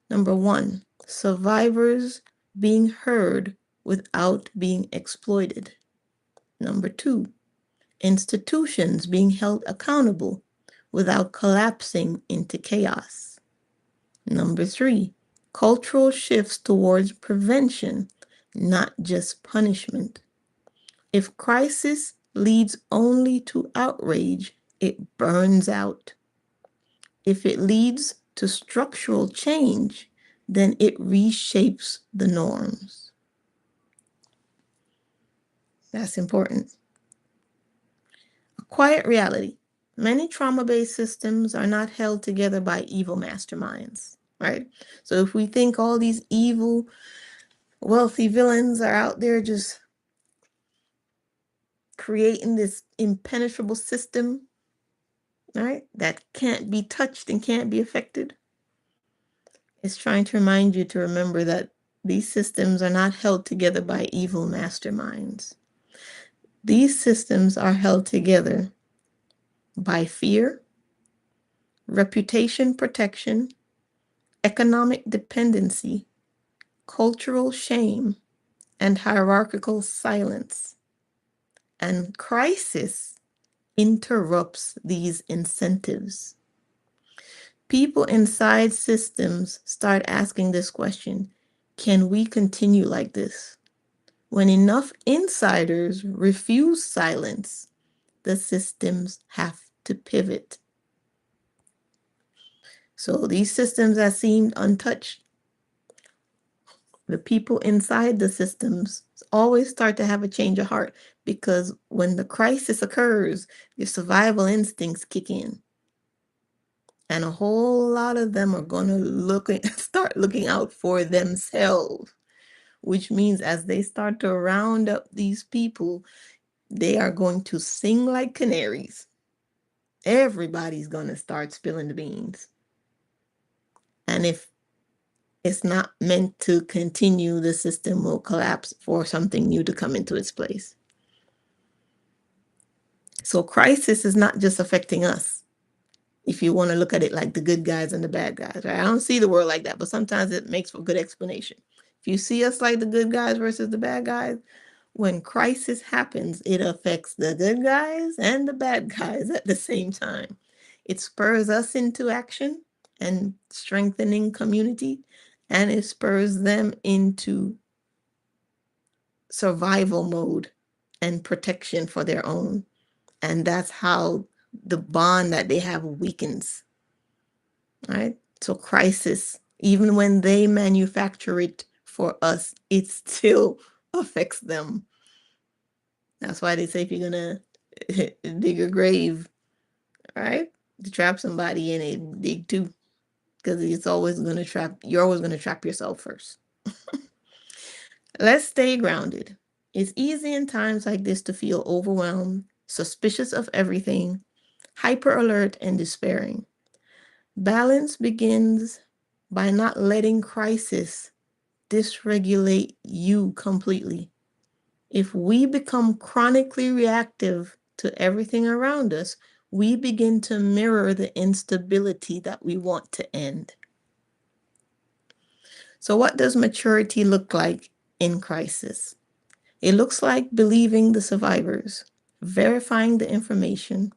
Number one, survivors being heard without being exploited. Number two, institutions being held accountable without collapsing into chaos. Number three, cultural shifts towards prevention, not just punishment. If crisis leads only to outrage, it burns out. If it leads to structural change, then it reshapes the norms. That's important. A quiet reality. Many trauma-based systems are not held together by evil masterminds, right? So if we think all these evil, wealthy villains are out there just creating this impenetrable system, right, that can't be touched and can't be affected, it's trying to remind you to remember that these systems are not held together by evil masterminds. These systems are held together by fear, reputation protection, economic dependency, cultural shame, and hierarchical silence. And crisis interrupts these incentives. people inside systems start asking this question: can we continue like this? When enough insiders refuse silence, the systems have to pivot. So these systems that seemed untouched, the people inside the systems always start to have a change of heart, because when the crisis occurs, your survival instincts kick in. And a whole lot of them are going to start looking out for themselves, which means as they start to round up these people, they are going to sing like canaries. Everybody's going to start spilling the beans. And if it's not meant to continue, the system will collapse for something new to come into its place. So crisis is not just affecting us, if you want to look at it like the good guys and the bad guys. Right? I don't see the world like that, but sometimes it makes for good explanation. If you see us like the good guys versus the bad guys, when crisis happens, it affects the good guys and the bad guys at the same time. It spurs us into action and strengthening community, and it spurs them into survival mode and protection for their own. And that's how the bond that they have weakens, right? So crisis, even when they manufacture it for us, it still affects them. That's why they say if you're gonna dig a grave, right, to trap somebody in it, dig two, because it's always gonna trap. You're always gonna trap yourself first. Let's stay grounded. It's easy in times like this to feel overwhelmed, suspicious of everything, hyper alert, and despairing. Balance begins by not letting crisis dysregulate you completely. If we become chronically reactive to everything around us, we begin to mirror the instability that we want to end. So, what does maturity look like in crisis? It looks like believing the survivors, verifying the information,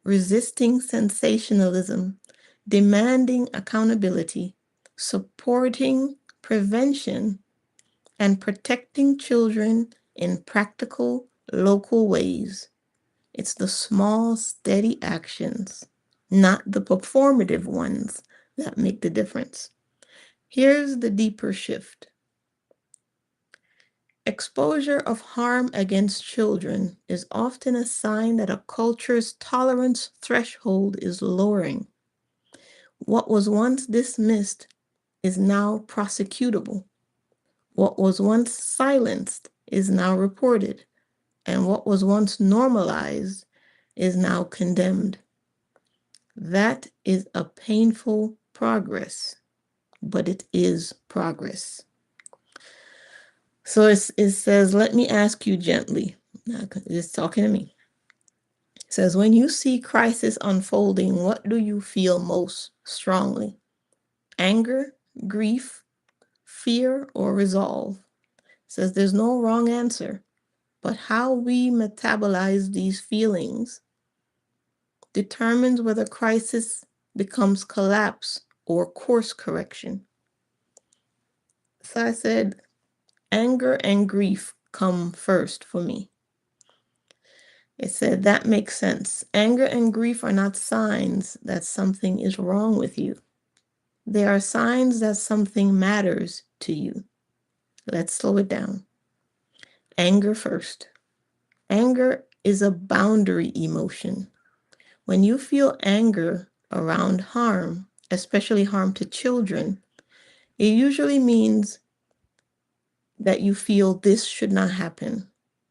resisting sensationalism, demanding accountability, supporting prevention, and protecting children in practical, local ways. It's the small, steady actions, not the performative ones, that make the difference. Here's the deeper shift. Exposure of harm against children is often a sign that a culture's tolerance threshold is lowering. What was once dismissed is now prosecutable. What was once silenced is now reported, and what was once normalized is now condemned. That is a painful progress, but it is progress. So it says, let me ask you gently. It's talking to me. It says, when you see crisis unfolding, what do you feel most strongly? Anger, grief, fear, or resolve? It says there's no wrong answer, but how we metabolize these feelings determines whether crisis becomes collapse or course correction. So I said, anger and grief come first for me. It said that makes sense. Anger and grief are not signs that something is wrong with you. They are signs that something matters to you. Let's slow it down. Anger first. Anger is a boundary emotion. When you feel anger around harm, especially harm to children, it usually means that you feel this should not happen.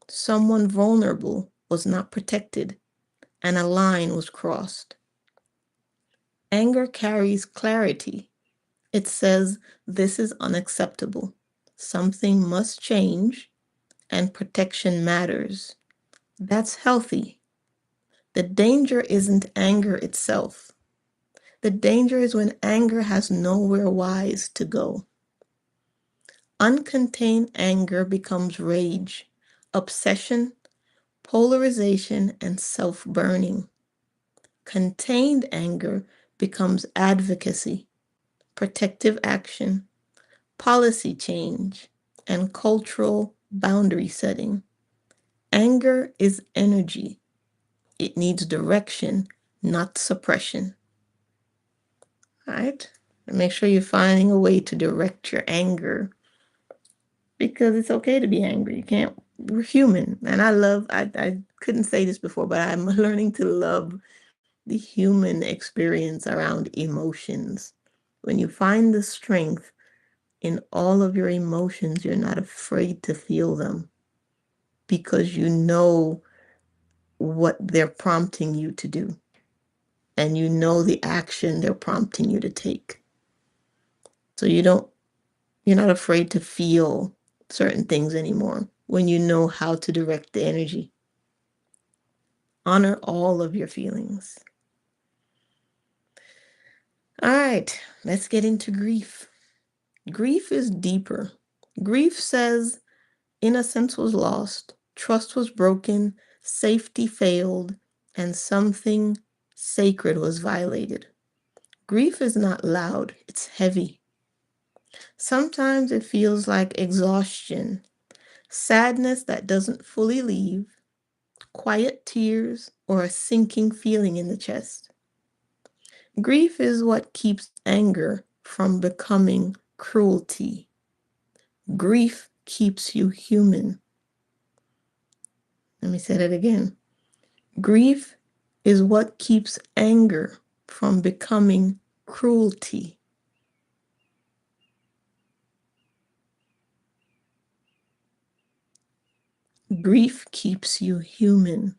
Someone vulnerable was not protected, and a line was crossed. Anger carries clarity. It says this is unacceptable. Something must change, and protection matters. That's healthy. The danger isn't anger itself. The danger is when anger has nowhere wise to go. Uncontained anger becomes rage, obsession, polarization, and self-burning. Contained anger becomes advocacy, protective action, policy change, and cultural boundary setting. Anger is energy. It needs direction, not suppression. All right? And make sure you're finding a way to direct your anger, because it's okay to be angry. You can't, we're human. And I couldn't say this before, but I'm learning to love the human experience around emotions. When you find the strength in all of your emotions, you're not afraid to feel them because you know what they're prompting you to do. And you know the action they're prompting you to take. So you're not afraid to feel certain things anymore when you know how to direct the energy. Honor all of your feelings. All right, let's get into grief. Grief is deeper. Grief says innocence was lost, trust was broken, safety failed, and something sacred was violated. Grief is not loud, it's heavy. Sometimes it feels like exhaustion, sadness that doesn't fully leave, quiet tears, or a sinking feeling in the chest. Grief is what keeps anger from becoming cruelty. Grief keeps you human. Let me say that again. Grief is what keeps anger from becoming cruelty. Grief keeps you human.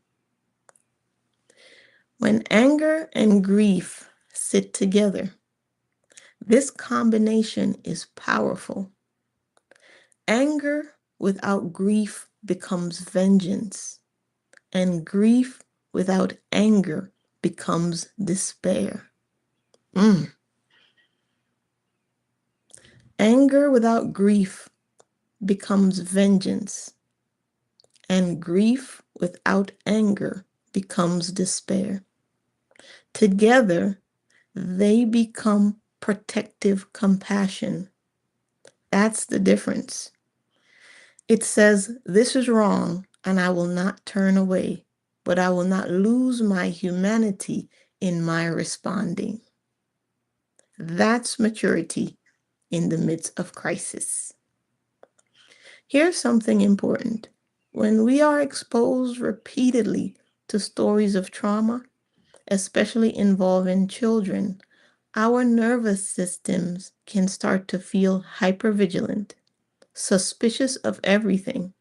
When anger and grief sit together, this combination is powerful. Anger without grief becomes vengeance, and grief without anger becomes despair. Anger without grief becomes vengeance, and grief without anger becomes despair. Together, they become protective compassion. That's the difference. It says, this is wrong, and I will not turn away, but I will not lose my humanity in my responding. That's maturity in the midst of crisis. Here's something important. When we are exposed repeatedly to stories of trauma, especially involving children, our nervous systems can start to feel hypervigilant, suspicious of everything,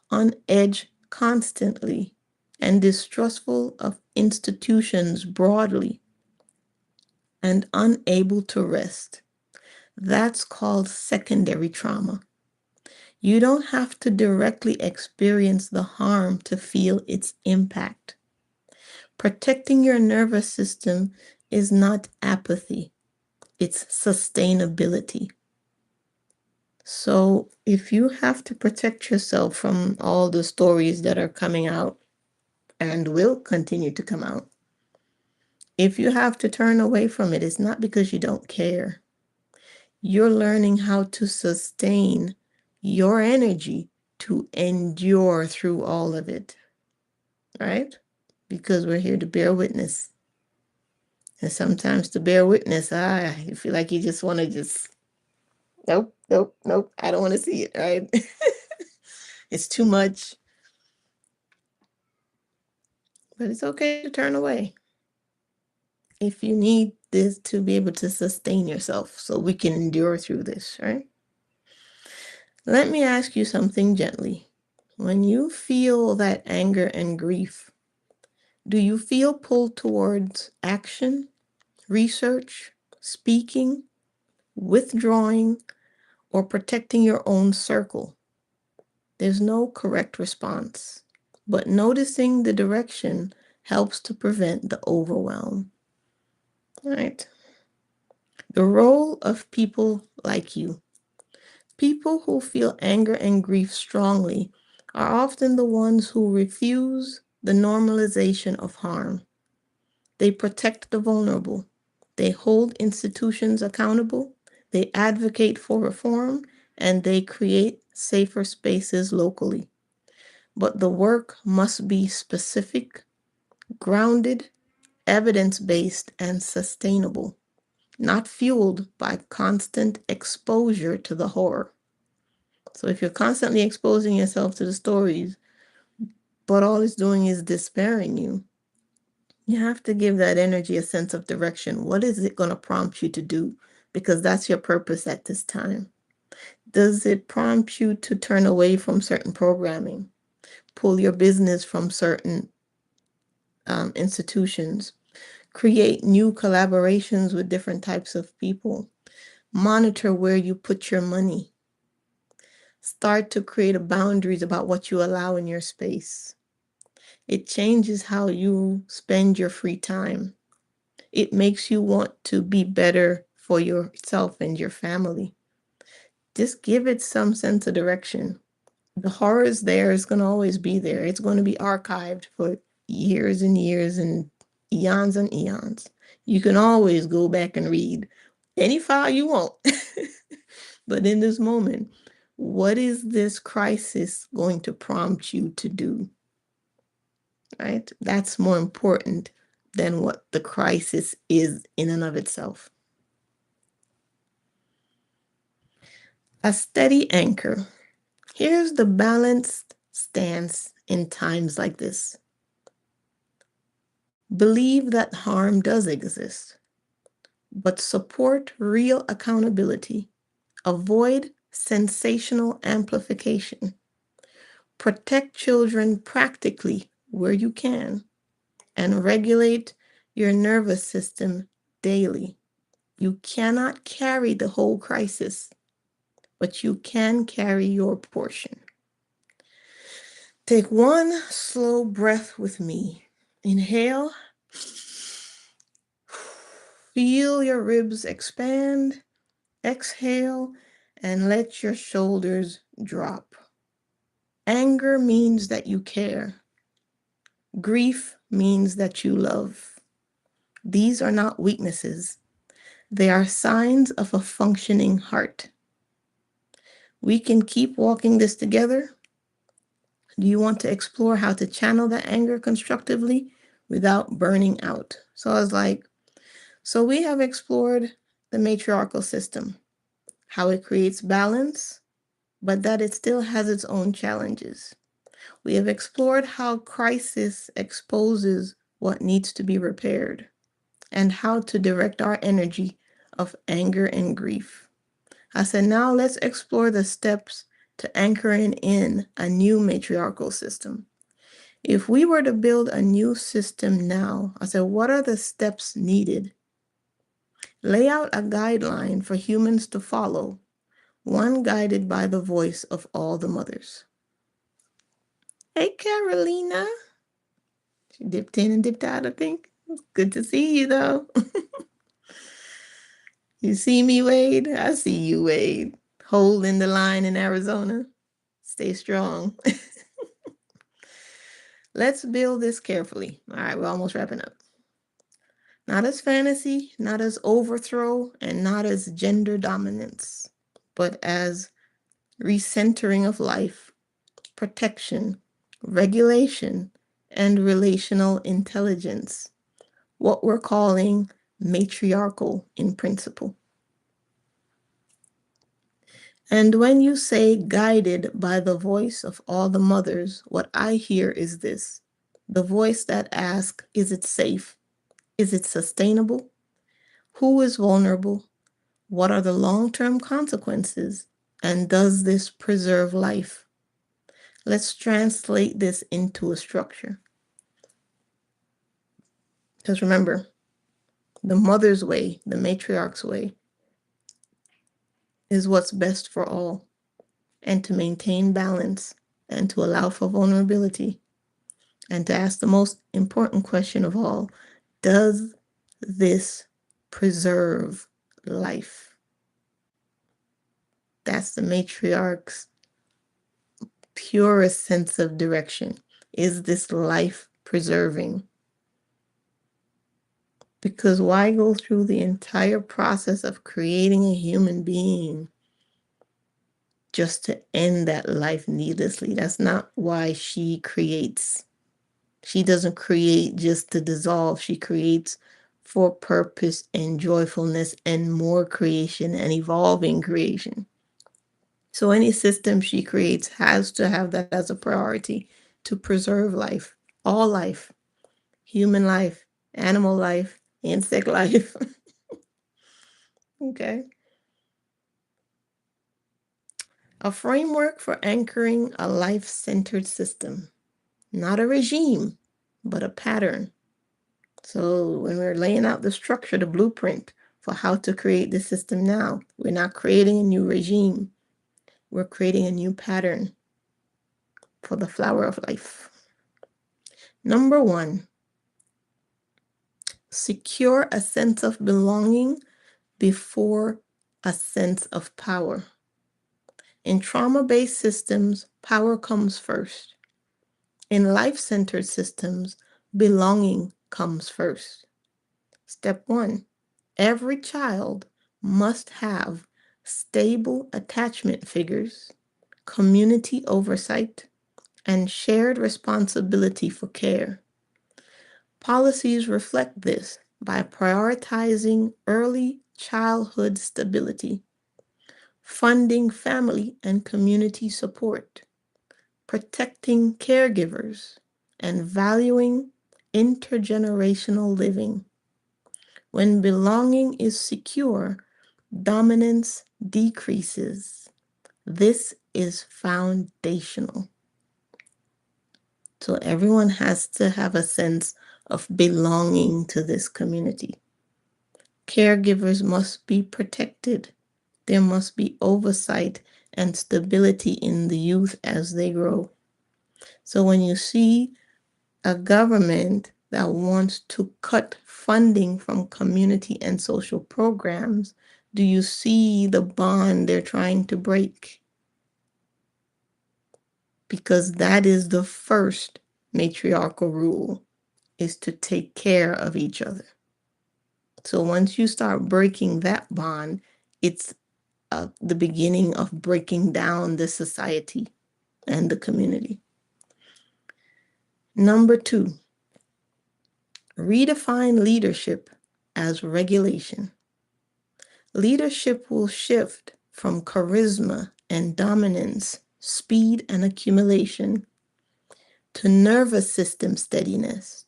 on edge constantly, and distrustful of institutions broadly, and unable to rest. That's called secondary trauma. You don't have to directly experience the harm to feel its impact. Protecting your nervous system is not apathy, it's sustainability. So if you have to protect yourself from all the stories that are coming out and will continue to come out, if you have to turn away from it, it's not because you don't care. You're learning how to sustain your energy to endure through all of it, right? Because we're here to bear witness. And sometimes to bear witness, you feel like you just want to nope, nope, nope, I don't want to see it, right? It's too much. But it's okay to turn away if you need this to be able to sustain yourself so we can endure through this, right? Let me ask you something gently. When you feel that anger and grief, do you feel pulled towards action, research, speaking, withdrawing, or protecting your own circle? There's no correct response, but noticing the direction helps to prevent the overwhelm. All right. The role of people like you. People who feel anger and grief strongly are often the ones who refuse the normalization of harm. They protect the vulnerable. They hold institutions accountable, they advocate for reform, and they create safer spaces locally. But the work must be specific, grounded, evidence-based, and sustainable, not fueled by constant exposure to the horror. So if you're constantly exposing yourself to the stories, but all it's doing is despairing you, you have to give that energy a sense of direction. What is it going to prompt you to do? Because that's your purpose at this time. Does it prompt you to turn away from certain programming, pull your business from certain institutions, create new collaborations with different types of people, monitor where you put your money, start to create boundaries about what you allow in your space? It changes how you spend your free time. It makes you want to be better for yourself and your family. Just give it some sense of direction. The horror is there. It's going to always be there. It's going to be archived for years and years and eons and eons. You can always go back and read any file you want. But in this moment, what is this crisis going to prompt you to do? Right? That's more important than what the crisis is in and of itself. A steady anchor. Here's the balanced stance in times like this. Believe that harm does exist, but support real accountability. Avoid sensational amplification. Protect children practically where you can, and regulate your nervous system daily. You cannot carry the whole crisis, but you can carry your portion. Take one slow breath with me. Inhale. Feel your ribs expand. Exhale and let your shoulders drop. Anger means that you care. Grief means that you love. These are not weaknesses. They are signs of a functioning heart. We can keep walking this together. Do you want to explore how to channel that anger constructively without burning out? So I was like, so we have explored the matriarchal system, how it creates balance, but that it still has its own challenges. We have explored how crisis exposes what needs to be repaired and how to direct our energy of anger and grief. I said, now let's explore the steps to anchoring in a new matriarchal system. If we were to build a new system now, I said, what are the steps needed? Lay out a guideline for humans to follow, one guided by the voice of all the mothers. Hey, Carolina. She dipped in and dipped out, I think. Good to see you, though. You see me, Wade? I see you, Wade. Holding the line in Arizona. Stay strong. Let's build this carefully. All right, we're almost wrapping up. Not as fantasy, not as overthrow, and not as gender dominance, but as recentering of life, protection, regulation, and relational intelligence. What we're calling matriarchal in principle. And when you say guided by the voice of all the mothers, what I hear is this: the voice that asks, is it safe? Is it sustainable? Who is vulnerable? What are the long-term consequences? And does this preserve life? Let's translate this into a structure. Because remember, the mother's way, the matriarch's way, is what's best for all, and to maintain balance and to allow for vulnerability and to ask the most important question of all: does this preserve life? That's the matriarch's purest sense of direction. Is this life preserving? Because why go through the entire process of creating a human being just to end that life needlessly? That's not why she creates. She doesn't create just to dissolve. She creates for purpose and joyfulness and more creation and evolving creation. So any system she creates has to have that as a priority to preserve life, all life, human life, animal life, insect life. Okay. A framework for anchoring a life-centered system, not a regime, but a pattern. So when we're laying out the structure, the blueprint for how to create the system now, we're not creating a new regime. We're creating a new pattern for the flower of life. Number 1, secure a sense of belonging before a sense of power. In trauma-based systems, power comes first. In life-centered systems, belonging comes first. Step 1, every child must have stable attachment figures, community oversight, and shared responsibility for care. Policies reflect this by prioritizing early childhood stability, funding family and community support, protecting caregivers, and valuing intergenerational living. When belonging is secure, dominance decreases. This is foundational. So everyone has to have a sense of belonging to this community. Caregivers must be protected. There must be oversight and stability in the youth as they grow. So when you see a government that wants to cut funding from community and social programs, do you see the bond they're trying to break? Because that is the first matriarchal rule, is to take care of each other. So once you start breaking that bond, it's the beginning of breaking down the society and the community. Number 2, redefine leadership as regulation. Leadership will shift from charisma and dominance, speed and accumulation, to nervous system steadiness,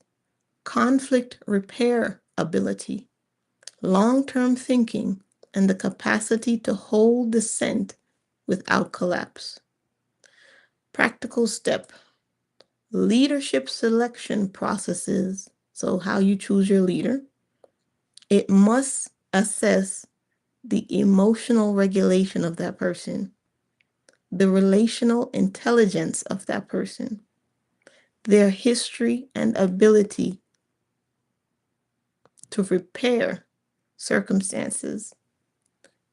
conflict repair ability, long-term thinking, and the capacity to hold dissent without collapse. Practical step, leadership selection processes. So how you choose your leader. It must assess the emotional regulation of that person, the relational intelligence of that person, their history and ability to repair circumstances,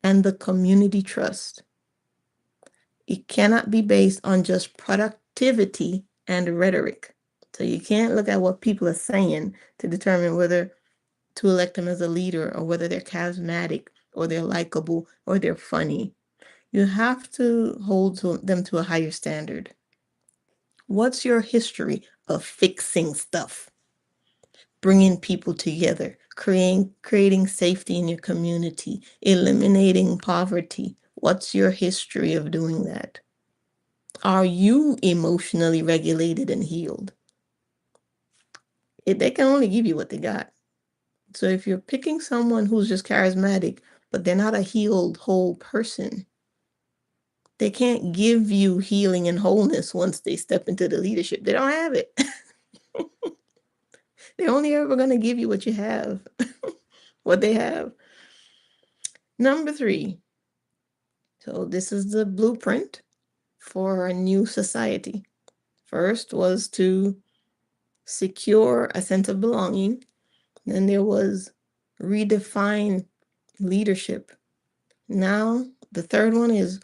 and the community trust. It cannot be based on just productivity and rhetoric. So you can't look at what people are saying to determine whether to elect them as a leader, or whether they're charismatic or they're likable or they're funny. You have to hold them to a higher standard. What's your history of fixing stuff, bringing people together, creating safety in your community, eliminating poverty? What's your history of doing that? Are you emotionally regulated and healed? They can only give you what they got. So if you're picking someone who's just charismatic, but they're not a healed, whole person, they can't give you healing and wholeness once they step into the leadership. They don't have it. They're only ever going to give you what you have, what they have. Number 3. So this is the blueprint for a new society. First was to secure a sense of belonging. Then there was redefine leadership. Now, the third one is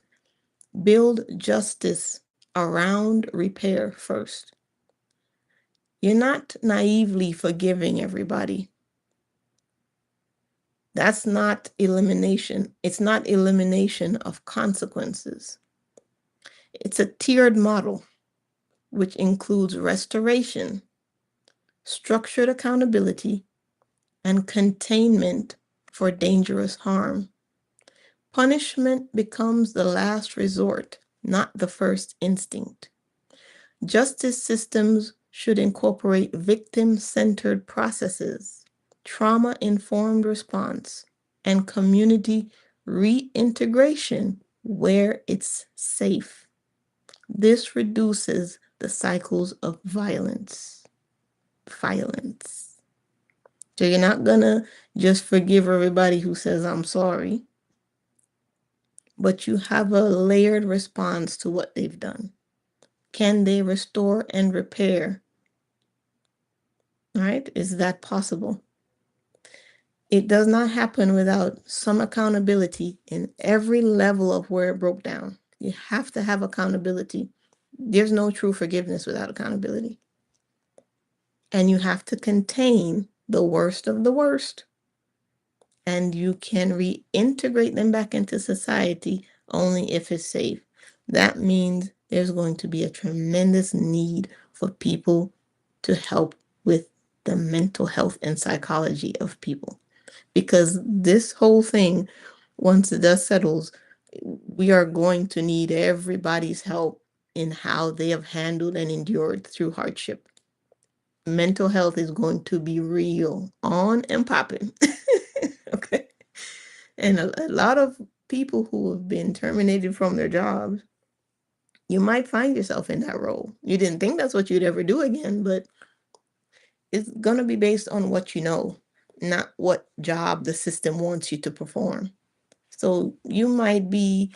build justice around repair first. You're not naively forgiving everybody. That's not elimination. It's not elimination of consequences. It's a tiered model, which includes restoration, structured accountability, and containment for dangerous harm. Punishment becomes the last resort, not the first instinct. Justice systems should incorporate victim-centered processes, trauma-informed response, and community reintegration where it's safe. This reduces the cycles of violence. So you're not gonna just forgive everybody who says, I'm sorry, but you have a layered response to what they've done. Can they restore and repair? Right? Is that possible? It does not happen without some accountability in every level of where it broke down. You have to have accountability. There's no true forgiveness without accountability. And you have to contain the worst of the worst. And you can reintegrate them back into society only if it's safe. That means there's going to be a tremendous need for people to help with the mental health and psychology of people. Because this whole thing, once the dust settles, we are going to need everybody's help in how they have handled and endured through hardship. Mental health is going to be real, on and popping. Okay. And a lot of people who have been terminated from their jobs, you might find yourself in that role. You didn't think that's what you'd ever do again, but it's going to be based on what you know, not what job the system wants you to perform. So you might be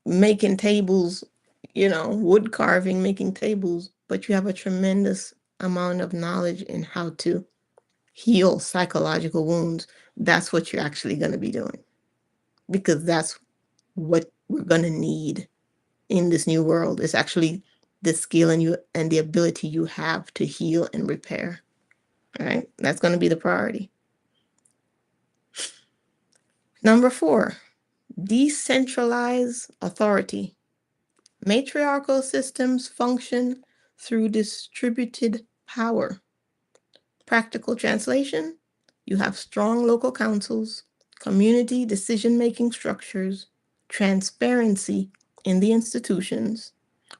making tables, wood carving, making tables, but you have a tremendous amount of knowledge in how to heal psychological wounds. That's what you're actually going to be doing, because that's what we're going to need in this new world. It's actually the skill and the ability you have to heal and repair. All right, that's going to be the priority. Number 4, decentralize authority. Matriarchal systems function through distributed power. Practical translation: you have strong local councils, community decision-making structures, transparency in the institutions,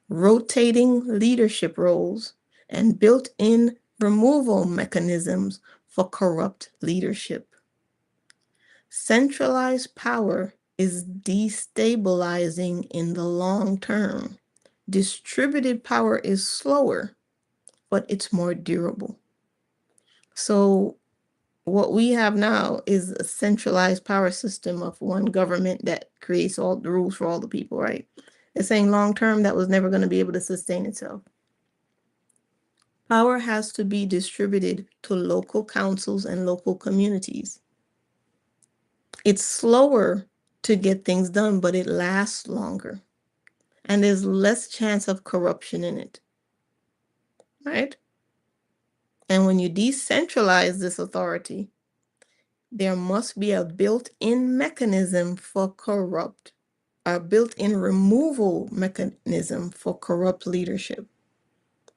rotating leadership roles, and built-in removal mechanisms for corrupt leadership. Centralized power is destabilizing in the long term. Distributed power is slower, but it's more durable. So what we have now is a centralized power system of one government that creates all the rules for all the people, right? It's saying long term that was never going to be able to sustain itself. Power has to be distributed to local councils and local communities. It's slower to get things done, but it lasts longer. And there's less chance of corruption in it, right? And when you decentralize this authority, there must be a built-in mechanism for a built-in removal mechanism for corrupt leadership.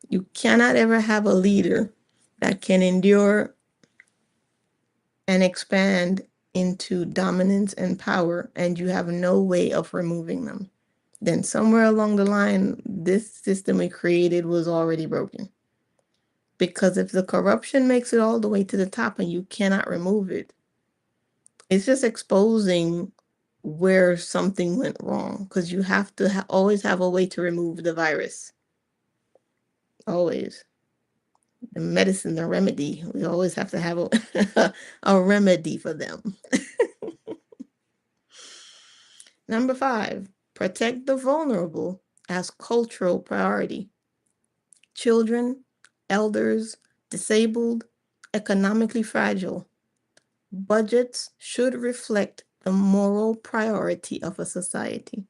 You cannot ever have a leader that can endure and expand into dominance and power, and you have no way of removing them. Then somewhere along the line, this system we created was already broken. Because if the corruption makes it all the way to the top and you cannot remove it, it's just exposing where something went wrong, because you have to always have a way to remove the virus. Always. The medicine, the remedy, we always have to have a remedy for them. Number 5, protect the vulnerable as cultural priority. Children, elders, disabled, economically fragile. Budgets should reflect the moral priority of a society.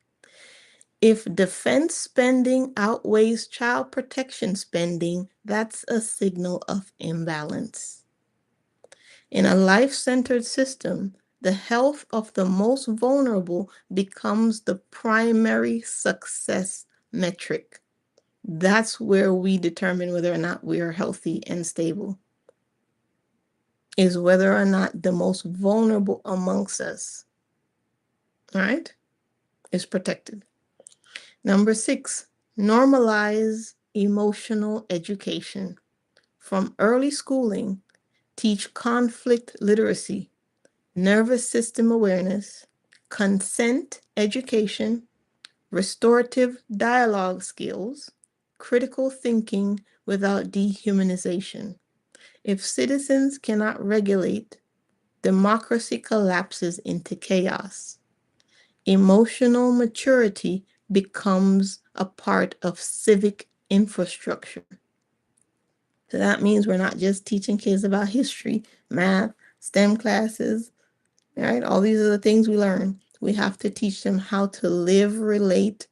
If defense spending outweighs child protection spending, that's a signal of imbalance. In a life-centered system, the health of the most vulnerable becomes the primary success metric. That's where we determine whether or not we are healthy and stable, is whether or not the most vulnerable amongst us, right, is protected. Number 6, normalize emotional education. From early schooling, teach conflict literacy, nervous system awareness, consent education, restorative dialogue skills, critical thinking without dehumanization. If citizens cannot regulate, democracy collapses into chaos. Emotional maturity becomes a part of civic infrastructure. So that means we're not just teaching kids about history, math, STEM classes, right? All these are the things we learn. We have to teach them how to live, relate,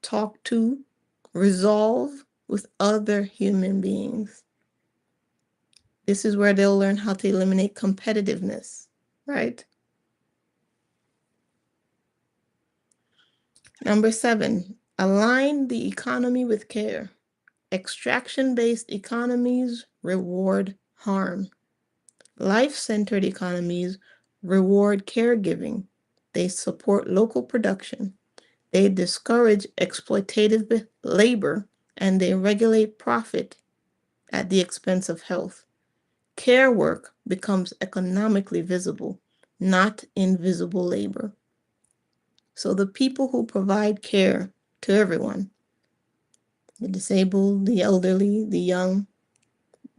talk to, resolve with other human beings. This is where they'll learn how to eliminate competitiveness, right? Number 7, align the economy with care. Extraction-based economies reward harm. Life-centered economies reward caregiving. They support local production. They discourage exploitative labor, and they regulate profit at the expense of health. Care work becomes economically visible, not invisible labor. So the people who provide care to everyone, the disabled, the elderly, the young,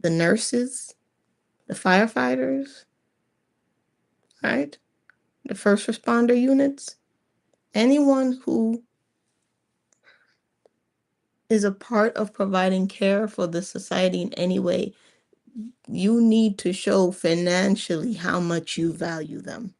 the nurses, the firefighters, right? The first responder units, anyone who is a part of providing care for the society in any way, you need to show financially how much you value them.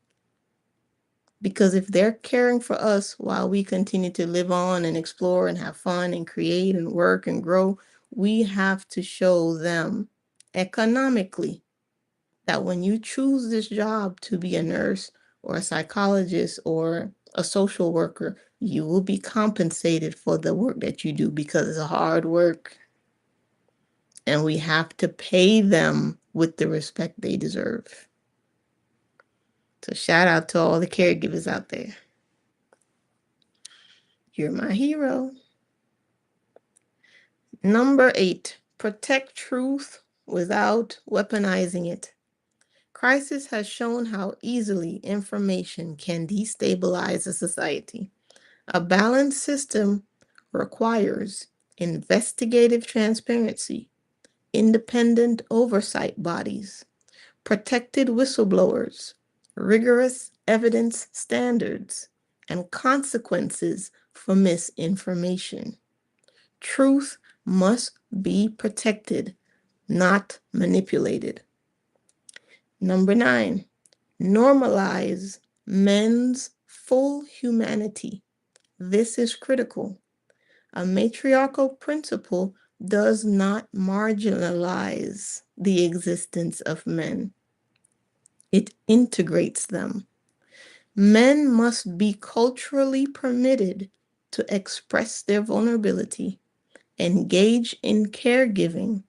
Because if they're caring for us while we continue to live on and explore and have fun and create and work and grow, we have to show them economically that when you choose this job to be a nurse or a psychologist or a social worker, you will be compensated for the work that you do because it's hard work. And we have to pay them with the respect they deserve. So shout out to all the caregivers out there. You're my hero. Number 8, protect truth without weaponizing it. Crisis has shown how easily information can destabilize a society. A balanced system requires investigative transparency, independent oversight bodies, protected whistleblowers, rigorous evidence standards, and consequences for misinformation. Truth must be protected, not manipulated. Number 9, normalize men's full humanity. This is critical. A matriarchal principle does not marginalize the existence of men. It integrates them. Men must be culturally permitted to express their vulnerability, engage in caregiving,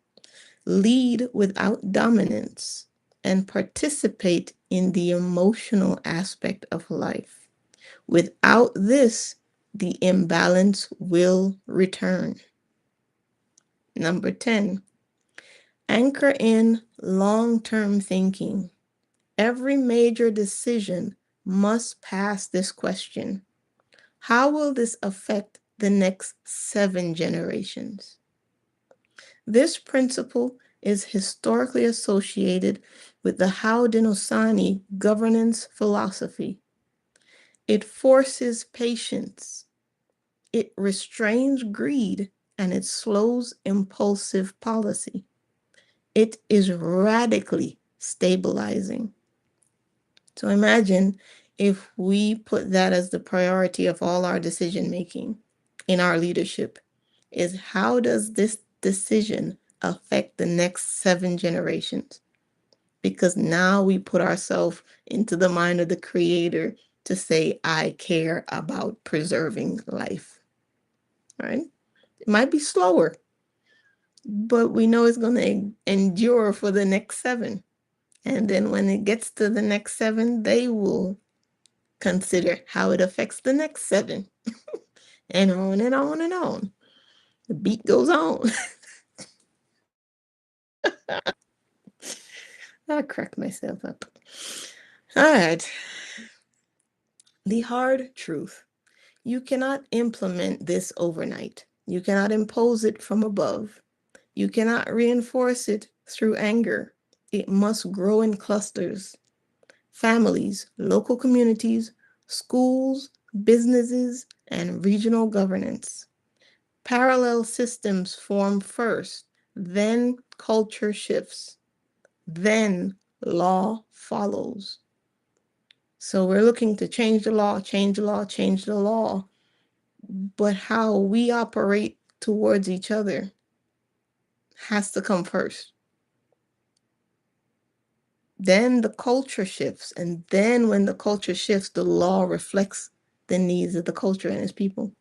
lead without dominance, and participate in the emotional aspect of life. Without this, the imbalance will return. Number 10, anchor in long-term thinking. Every major decision must pass this question. How will this affect the next 7 generations? This principle is historically associated with the Haudenosaunee governance philosophy. It forces patience, it restrains greed, and it slows impulsive policy. It is radically stabilizing. So imagine if we put that as the priority of all our decision making in our leadership, is how does this decision affect the next 7 generations? because now we put ourselves into the mind of the Creator to say, I care about preserving life, right? It might be slower, but we know it's going to endure for the next 7. And then when it gets to the next 7, they will consider how it affects the next 7. And on and on and on. The beat goes on. I crack myself up. All right. The hard truth. You cannot implement this overnight. You cannot impose it from above. You cannot reinforce it through anger. It must grow in clusters. Families, local communities, schools, businesses, and regional governance. Parallel systems form first, then culture shifts, then law follows. So we're looking to change the law, change the law, change the law. But how we operate towards each other has to come first. Then the culture shifts. And then when the culture shifts, the law reflects the needs of the culture and its people.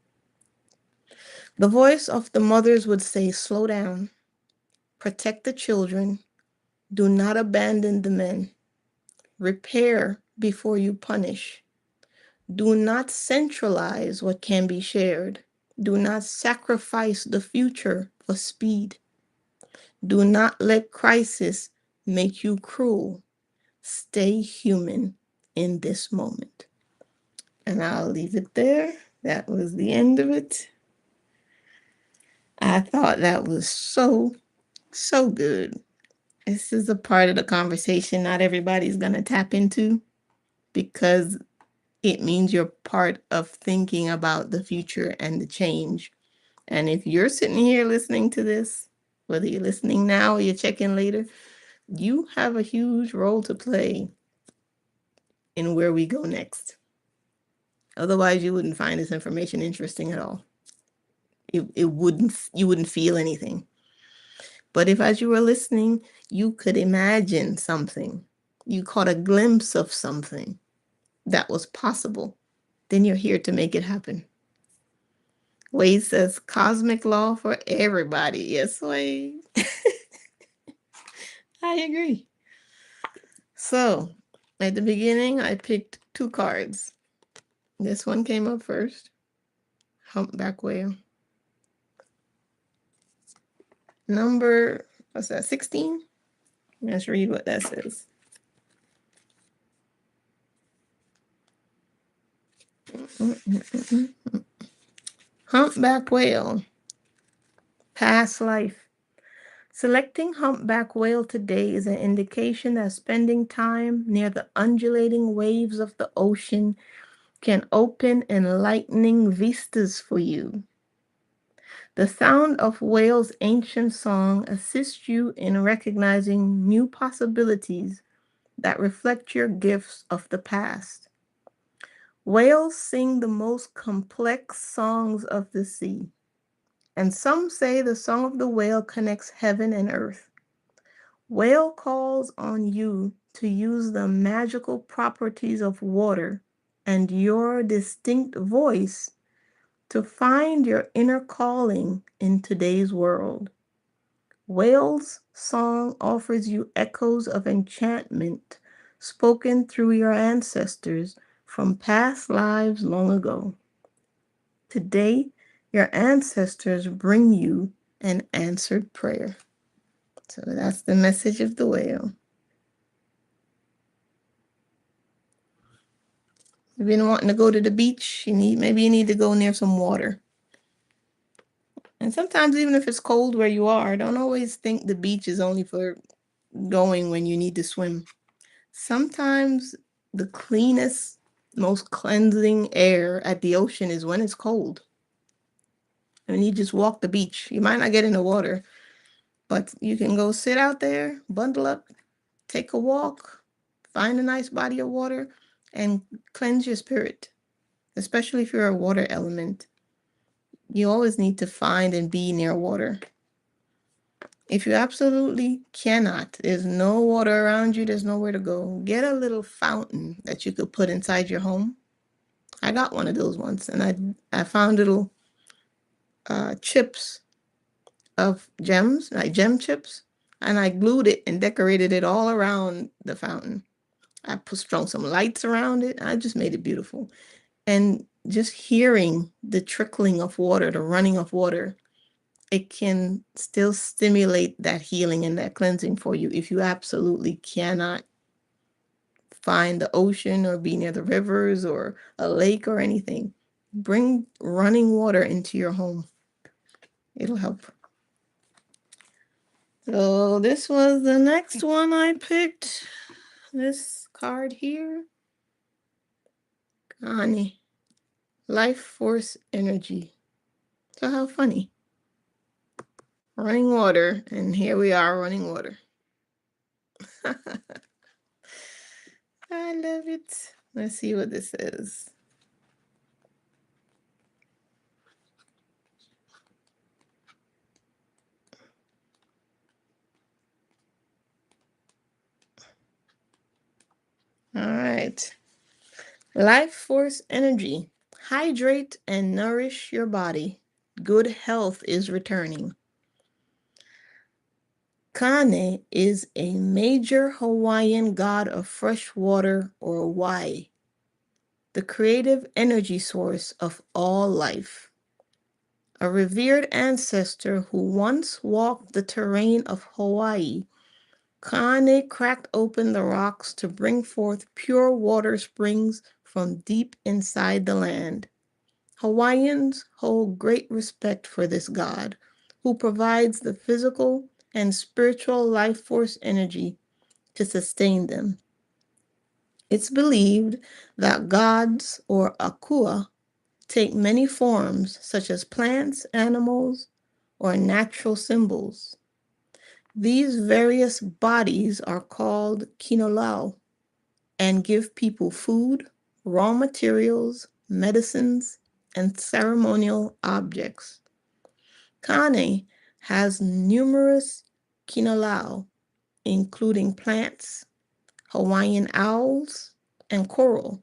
The voice of the mothers would say, slow down, protect the children, do not abandon the men, repair before you punish. Do not centralize what can be shared. Do not sacrifice the future for speed. Do not let crisis make you cruel. Stay human in this moment. And I'll leave it there. That was the end of it. I thought that was so good. This is a part of the conversation not everybody's going to tap into because it means you're part of thinking about the future and the change. And if you're sitting here listening to this, whether you're listening now or you're checking later, you have a huge role to play in where we go next. Otherwise, you wouldn't find this information interesting at all. You wouldn't feel anything. But if as you were listening, you could imagine something, you caught a glimpse of something that was possible, then you're here to make it happen. Wade says cosmic law for everybody. Yes, Wade. I agree. So at the beginning, I picked 2 cards. This one came up first. Humpback whale. Number, what's that, 16? Let's read what that says. Humpback whale. Past life. Selecting humpback whale today is an indication that spending time near the undulating waves of the ocean can open enlightening vistas for you. The sound of whale's ancient song assists you in recognizing new possibilities that reflect your gifts of the past. Whales sing the most complex songs of the sea, and some say the song of the whale connects heaven and earth. Whale calls on you to use the magical properties of water and your distinct voice to find your inner calling in today's world. Whale's song offers you echoes of enchantment spoken through your ancestors from past lives long ago. Today, your ancestors bring you an answered prayer. So that's the message of the whale. You've been wanting to go to the beach, maybe you need to go near some water. And sometimes even if it's cold where you are, don't always think the beach is only for going when you need to swim. Sometimes the cleanest, most cleansing air at the ocean is when it's cold. And you just walk the beach. You might not get in the water, but you can go sit out there, bundle up, take a walk, find a nice body of water, and cleanse your spirit, especially if you're a water element. You always need to find and be near water. If you absolutely cannot, there's no water around you, there's nowhere to go, get a little fountain that you could put inside your home. I got one of those once, and I found little chips of gems, like gem chips, and I glued it and decorated it all around the fountain. I strung some lights around it, and I just made it beautiful. And just hearing the trickling of water, the running of water, it can still stimulate that healing and that cleansing for you if you absolutely cannot find the ocean or be near the rivers or a lake or anything. Bring running water into your home. It'll help. So this was the next one I picked. This card here. Ani. Life force energy. So how funny. Running water, and here we are running water. I love it. Let's see what this is. All right. Life force energy. Hydrate and nourish your body. Good health is returning. Kane is a major Hawaiian god of fresh water, or wai, the creative energy source of all life. A revered ancestor who once walked the terrain of Hawaii, Kane cracked open the rocks to bring forth pure water springs from deep inside the land. Hawaiians hold great respect for this god, who provides the physical and spiritual life force energy to sustain them. It's believed that gods, or akua, take many forms, such as plants, animals, or natural symbols. These various bodies are called kinolau and give people food, raw materials, medicines, and ceremonial objects. Kane has numerous kinolau, including plants, Hawaiian owls, and coral,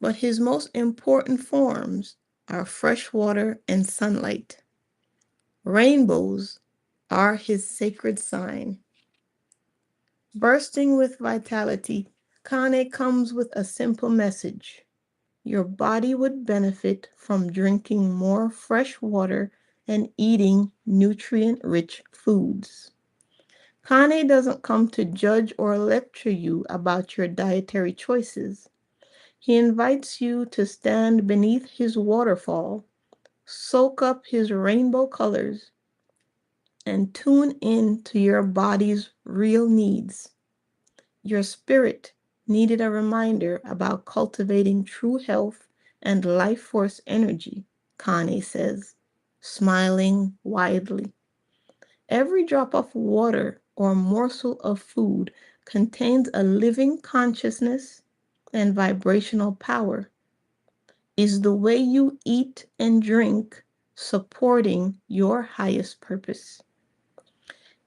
but his most important forms are fresh water and sunlight. Rainbows are his sacred sign. Bursting with vitality, Kane comes with a simple message. Your body would benefit from drinking more fresh water and eating nutrient-rich foods. Kane doesn't come to judge or lecture you about your dietary choices. He invites you to stand beneath his waterfall, soak up his rainbow colors, and tune in to your body's real needs. Your spirit needed a reminder about cultivating true health and life force energy, Kane says, smiling widely. Every drop of water or morsel of food contains a living consciousness and vibrational power. Is the way you eat and drink supporting your highest purpose?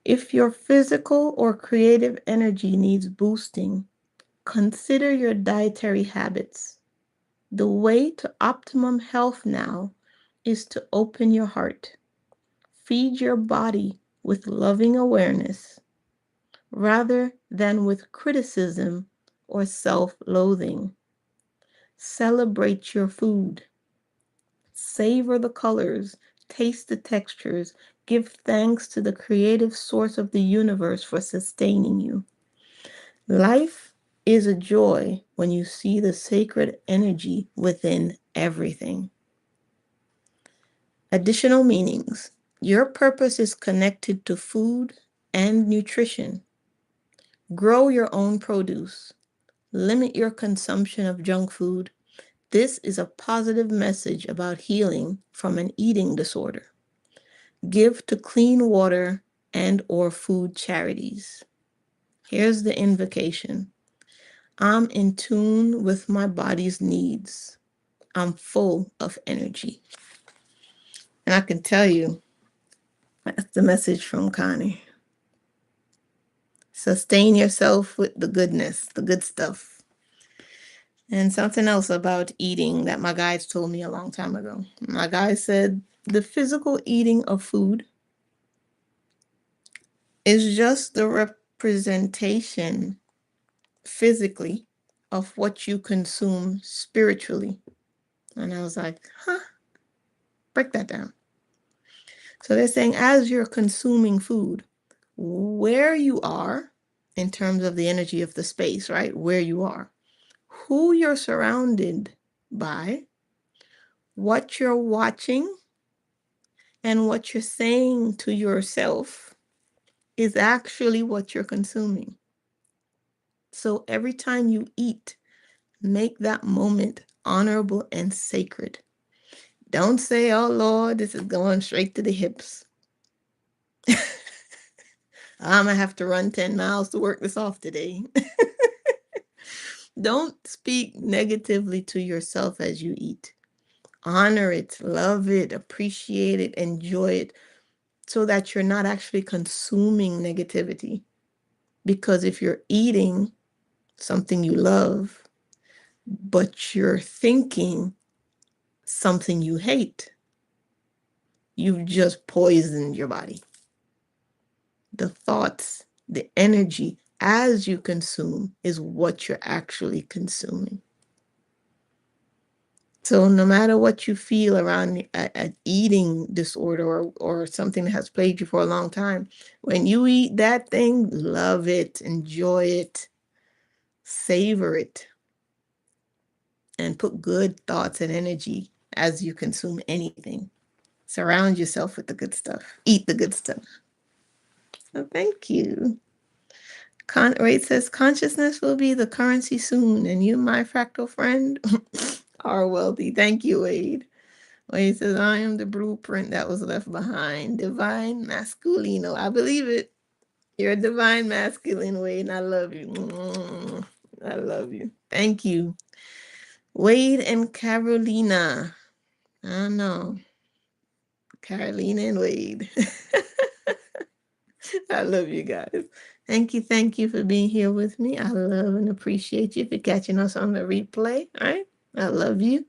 If your physical or creative energy needs boosting, consider your dietary habits. The way to optimum health now is to open your heart. Feed your body with loving awareness rather than with criticism or self-loathing. Celebrate your food. Savor the colors, taste the textures, give thanks to the creative source of the universe for sustaining you. Life is a joy when you see the sacred energy within everything. Additional meanings. Your purpose is connected to food and nutrition. Grow your own produce. Limit your consumption of junk food. This is a positive message about healing from an eating disorder. Give to clean water and or food charities. Here's the invocation. I'm in tune with my body's needs. I'm full of energy. And I can tell you, That's the message from Connie. Sustain yourself with the goodness, the good stuff. And something else about eating that my guides told me a long time ago. My guide said the physical eating of food is just the representation physically of what you consume spiritually. And I was like, huh, break that down. So they're saying as you're consuming food, where you are in terms of the energy of the space, right? Where you are, who you're surrounded by, what you're watching, and what you're saying to yourself is actually what you're consuming. So every time you eat, make that moment honorable and sacred. Don't say, oh Lord, this is going straight to the hips. I'm going to have to run 10 miles to work this off today. Don't speak negatively to yourself as you eat. Honor it, love it, appreciate it, enjoy it, so that you're not actually consuming negativity. Because if you're eating something you love, but you're thinking something you hate, you've just poisoned your body. The thoughts, the energy as you consume is what you're actually consuming. So no matter what you feel around an eating disorder or something that has plagued you for a long time, when you eat that thing, love it, enjoy it, savor it, and put good thoughts and energy as you consume anything. Surround yourself with the good stuff. Eat the good stuff. So thank you. Wade says, consciousness will be the currency soon, and you, my fractal friend, are wealthy. Thank you, Wade. Wade says, I am the blueprint that was left behind. Divine masculino. I believe it. You're a divine masculine, Wade, and I love you. I love you. Thank you. Wade and Carolina. I know. Carolina and Wade. I love you guys. Thank you for being here with me. I love and appreciate you for catching us on the replay. All right. I love you.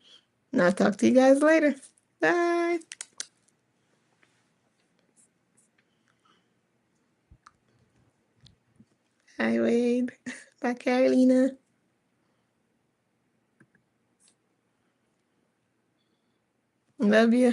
And I'll talk to you guys later. Bye. Hi, Wade. Bye, Carolina. Love you.